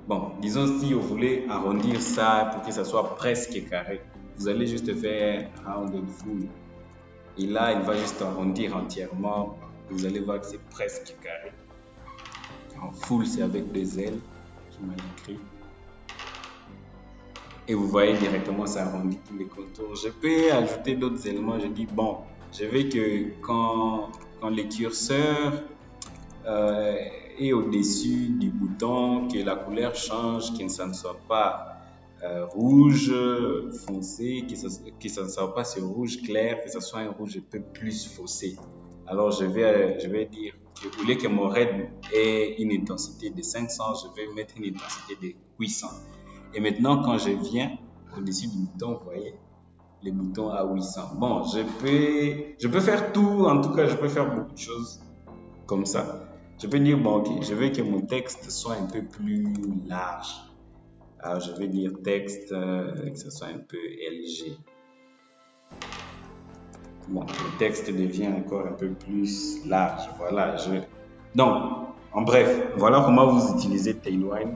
Bon, disons si vous voulez arrondir ça pour que ça soit presque carré, vous allez juste faire rounded full. Et là, il va juste arrondir entièrement. Vous allez voir que c'est presque carré. En full, c'est avec des ailes qui m'a écrit. Et vous voyez directement, ça arrondit tous les contours. Je peux ajouter d'autres éléments. Je dis, bon, je veux que quand les curseurs et au-dessus du bouton, que la couleur change, que ça ne soit pas rouge foncé, que ça ne soit pas ce rouge clair, que ce soit un rouge un peu plus foncé. Alors je vais dire que vous voulez que mon red ait une intensité de 500, je vais mettre une intensité de 800. Et maintenant quand je viens au-dessus du bouton, vous voyez, les boutons à 800. Bon, je peux faire tout, en tout cas je peux faire beaucoup de choses comme ça. Je peux dire, bon, ok, je veux que mon texte soit un peu plus large. Alors, je vais dire texte, que ce soit un peu léger. Bon, le texte devient encore un peu plus large. Voilà. Donc, en bref, voilà comment vous utilisez Tailwind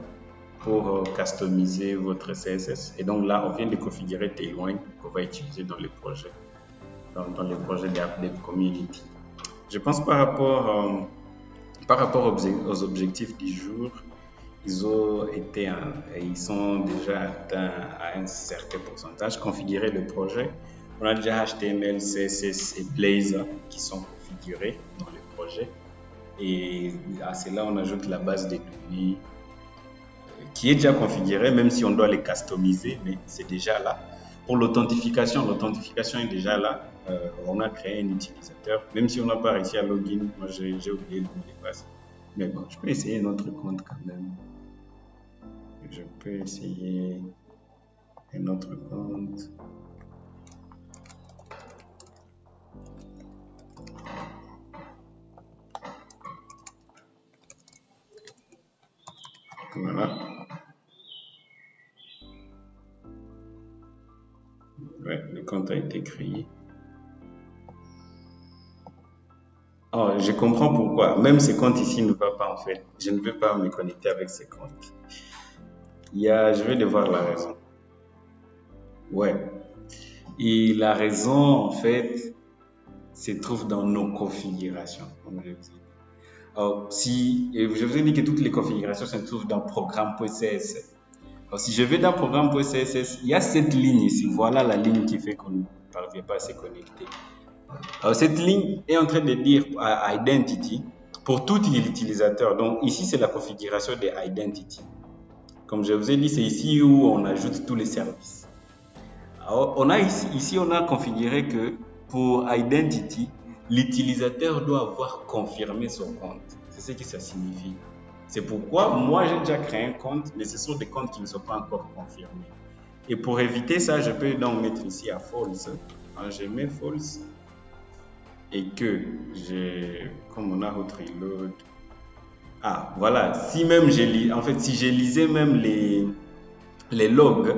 pour customiser votre CSS. Et donc là, on vient de configurer Tailwind qu'on va utiliser dans les projets, dans les projets d'App Community. Je pense par rapport aux objectifs du jour, ils sont déjà atteints à un certain pourcentage. Configurer le projet. On a déjà HTML, CSS et Blazor qui sont configurés dans le projet. Et à cela, on ajoute la base de données qui est déjà configurée, même si on doit les customiser, mais c'est déjà là. Pour l'authentification est déjà là. On a créé un utilisateur, même si on n'a pas réussi à login. Moi, j'ai oublié le mot de passe. Mais bon, je peux essayer notre compte quand même. Je peux essayer un autre compte. Voilà. Ouais, le compte a été créé. Oh, je comprends pourquoi. Même ce compte ici ne va pas en fait. Je ne veux pas me connecter avec ce compte. Je vais devoir la raison. Ouais. Et la raison, en fait, se trouve dans nos configurations, comme je vous ai dit. Alors, je vous ai dit que toutes les configurations se trouvent dans programme.css. Alors, si je vais dans programme.css, il y a cette ligne ici. Voilà la ligne qui fait qu'on ne parvient pas à se connecter. Alors, cette ligne est en train de dire à identity pour tout utilisateur. Donc, ici, c'est la configuration des identity. Comme je vous ai dit, c'est ici où on ajoute tous les services. Alors, ici, on a configuré que pour identity, l'utilisateur doit avoir confirmé son compte. C'est ce que ça signifie. C'est pourquoi moi, j'ai déjà créé un compte, mais ce sont des comptes qui ne sont pas encore confirmés. Et pour éviter ça, je peux donc mettre ici à false. Quand je mets false et que comme on a reload. Ah, voilà. Si même si je lisais même les logs,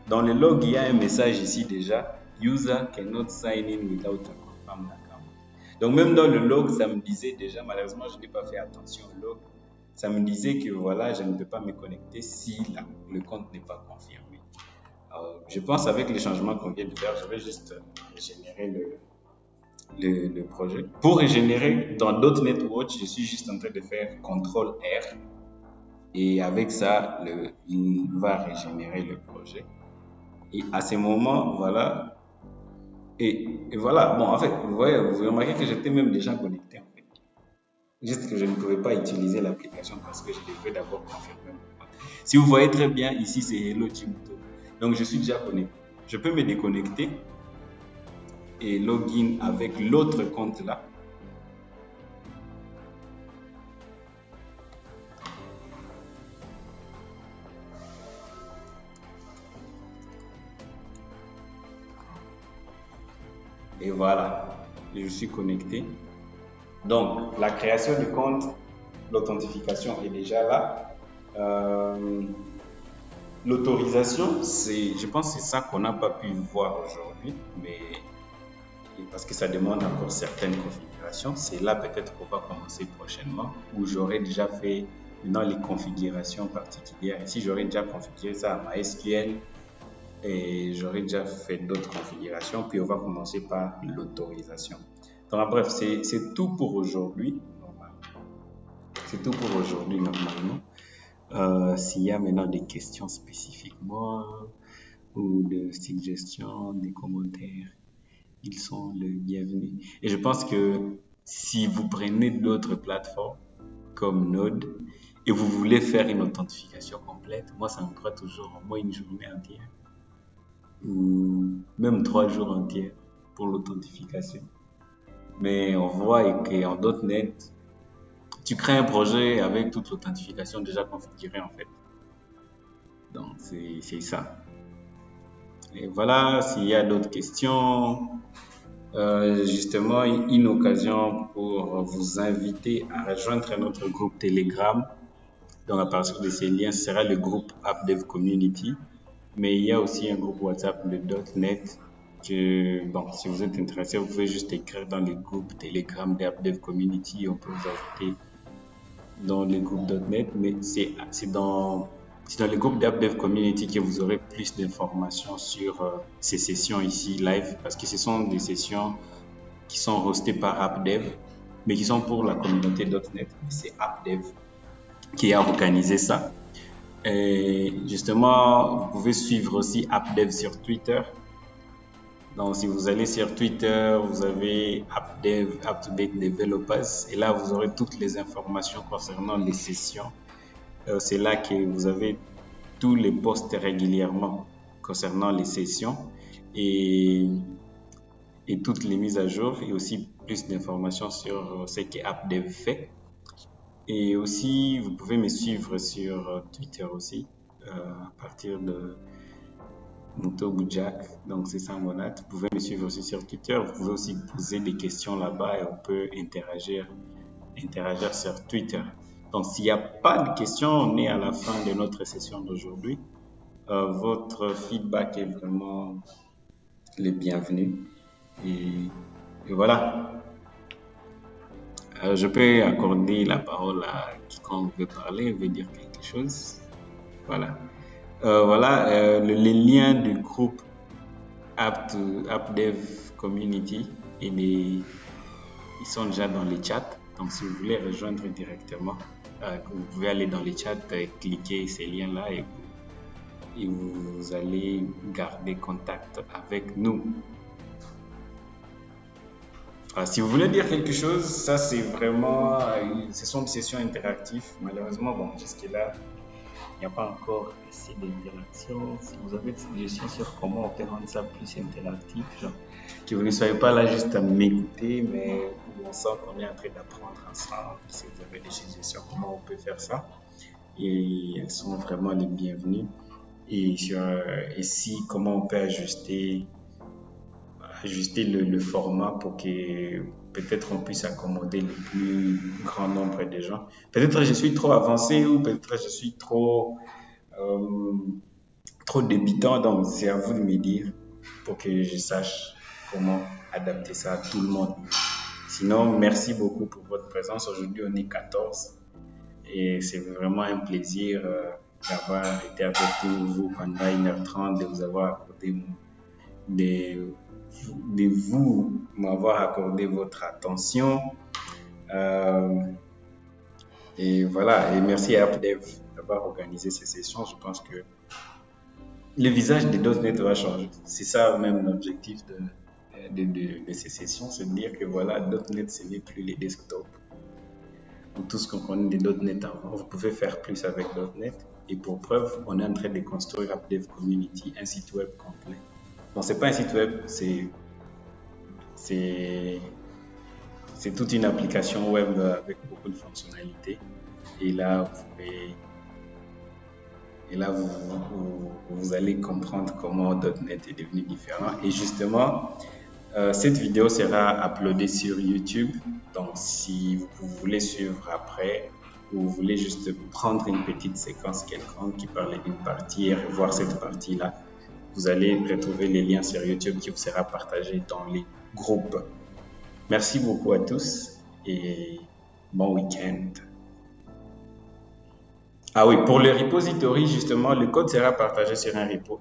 dans les logs, il y a un message ici déjà. User cannot sign in without a confirmed account. Donc même dans le log, ça me disait déjà, malheureusement, je n'ai pas fait attention au log. Ça me disait que voilà, je ne peux pas me connecter si le compte n'est pas confirmé. Alors, je pense avec les changements qu'on vient de faire, je vais juste régénérer le projet. Pour régénérer dans .NET Watch, je suis juste en train de faire CTRL R. Et avec ça, il va régénérer le projet. Et à ce moment, voilà. Et voilà. Bon, en fait, vous remarquez que j'étais même déjà connecté, en fait. Juste que je ne pouvais pas utiliser l'application parce que je devais d'abord confirmer mon compte. Si vous voyez très bien, ici, c'est Hello Chimuto. Donc, je suis déjà connecté. Je peux me déconnecter et login avec l'autre compte là. Et voilà, je suis connecté. Donc, la création du compte, l'authentification est déjà là. L'autorisation, je pense que c'est ça qu'on n'a pas pu voir aujourd'hui, mais parce que ça demande encore certaines configurations. C'est là peut-être qu'on va commencer prochainement, où j'aurai déjà fait dans les configurations particulières. Ici, j'aurais déjà configuré ça à MySQL et j'aurais déjà fait d'autres configurations, puis on va commencer par l'autorisation. Donc, bref, c'est tout pour aujourd'hui, normalement. C'est tout pour aujourd'hui, normalement. S'il y a maintenant des questions spécifiquement ou des suggestions, des commentaires, ils sont les bienvenus. Et je pense que si vous prenez d'autres plateformes comme Node et vous voulez faire une authentification complète, moi ça me prend toujours au moins une journée entière ou même 3 jours entiers pour l'authentification. Mais on voit qu'en .NET, tu crées un projet avec toute l'authentification déjà configurée en fait. Donc c'est ça. Et voilà, s'il y a d'autres questions, justement une occasion pour vous inviter à rejoindre notre groupe Telegram. Donc à partir de ces liens, ce sera le groupe AppDev Community. Mais il y a aussi un groupe WhatsApp de .NET. Bon, si vous êtes intéressé, vous pouvez juste écrire dans le groupe Telegram d'AppDev Community. On peut vous ajouter dans le groupe .NET. Mais c'est dans le groupe d'AppDev Community que vous aurez plus d'informations sur ces sessions ici live, parce que ce sont des sessions qui sont hostées par AppDev, mais qui sont pour la communauté .NET. C'est AppDev qui a organisé ça. Et justement, vous pouvez suivre aussi AppDev sur Twitter. Donc, si vous allez sur Twitter, vous avez AppDev, UpToDate Developers, et là, vous aurez toutes les informations concernant les sessions. C'est là que vous avez tous les posts régulièrement concernant les sessions et toutes les mises à jour, et aussi plus d'informations sur ce que AppDev fait. Et aussi, vous pouvez me suivre sur Twitter aussi, à partir de Muto Boudjak, donc c'est ça mon ad. Vous pouvez me suivre aussi sur Twitter, vous pouvez aussi poser des questions là-bas et on peut interagir sur Twitter. Donc s'il n'y a pas de questions, on est à la fin de notre session d'aujourd'hui. Votre feedback est vraiment le bienvenu. Et voilà. Je peux accorder la parole à quiconque veut parler, veut dire quelque chose. Voilà. Les liens du groupe App Dev Community et ils sont déjà dans les chats. Donc, si vous voulez rejoindre directement, vous pouvez aller dans les chats, cliquer ces liens-là et vous allez garder contact avec nous. Si vous voulez dire quelque chose, ça c'est vraiment, ce sont des sessions interactives. Malheureusement, bon, jusque-là, il n'y a pas encore assez d'interaction. Si vous avez des suggestions sur comment on peut rendre ça plus interactif, genre, que vous ne soyez pas là juste à m'écouter, mais on sent qu'on est en train d'apprendre ensemble. Si vous avez des suggestions, comment on peut faire ça, et elles sont vraiment les bienvenues. Et si comment on peut ajuster le format pour que peut-être on puisse accommoder le plus grand nombre de gens. Peut-être je suis trop avancé ou peut-être je suis trop débutant, donc c'est à vous de me dire pour que je sache comment adapter ça à tout le monde. Sinon, merci beaucoup pour votre présence. Aujourd'hui, on est 14 et c'est vraiment un plaisir d'avoir été avec vous pendant 1h30, de vous avoir accordé m'avoir accordé votre attention. Et voilà, et merci à AppDev d'avoir organisé ces sessions. Je pense que le visage des .NET va changer. C'est ça même l'objectif de ces sessions, c'est de dire que voilà, .NET, ce n'est plus les desktops. Tout ce qu'on connaît des .NET avant, vous pouvez faire plus avec .NET. Et pour preuve, on est en train de construire AppDev Community, un site web complet. Non, c'est pas un site web, c'est toute une application web avec beaucoup de fonctionnalités. Et là, vous allez comprendre comment .NET est devenu différent. Et justement, cette vidéo sera uploadée sur YouTube. Donc, si vous voulez suivre après, ou vous voulez juste prendre une petite séquence quelconque qui parlait d'une partie et revoir cette partie-là, vous allez retrouver les liens sur YouTube qui vous sera partagé dans les groupes. Merci beaucoup à tous et bon week-end. Ah oui, pour le repository, justement, le code sera partagé sur un repo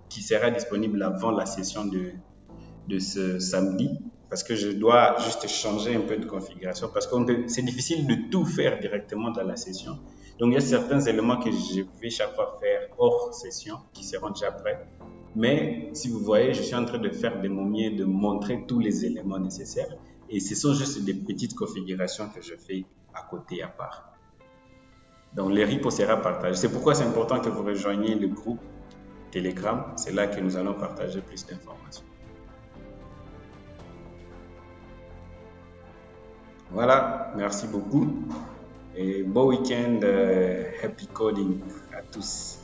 qui sera disponible avant la session de ce samedi, parce que je dois juste changer un peu de configuration, parce que c'est difficile de tout faire directement dans la session. Donc, il y a certains éléments que je vais chaque fois faire hors session, qui seront déjà prêts. Mais si vous voyez, je suis en train de faire de mon mieux, de montrer tous les éléments nécessaires. Et ce sont juste des petites configurations que je fais à côté, à part. Donc, le repo sera partagé. C'est pourquoi c'est important que vous rejoigniez le groupe Telegram. C'est là que nous allons partager plus d'informations. Voilà, merci beaucoup. Et bon week-end, happy coding à tous.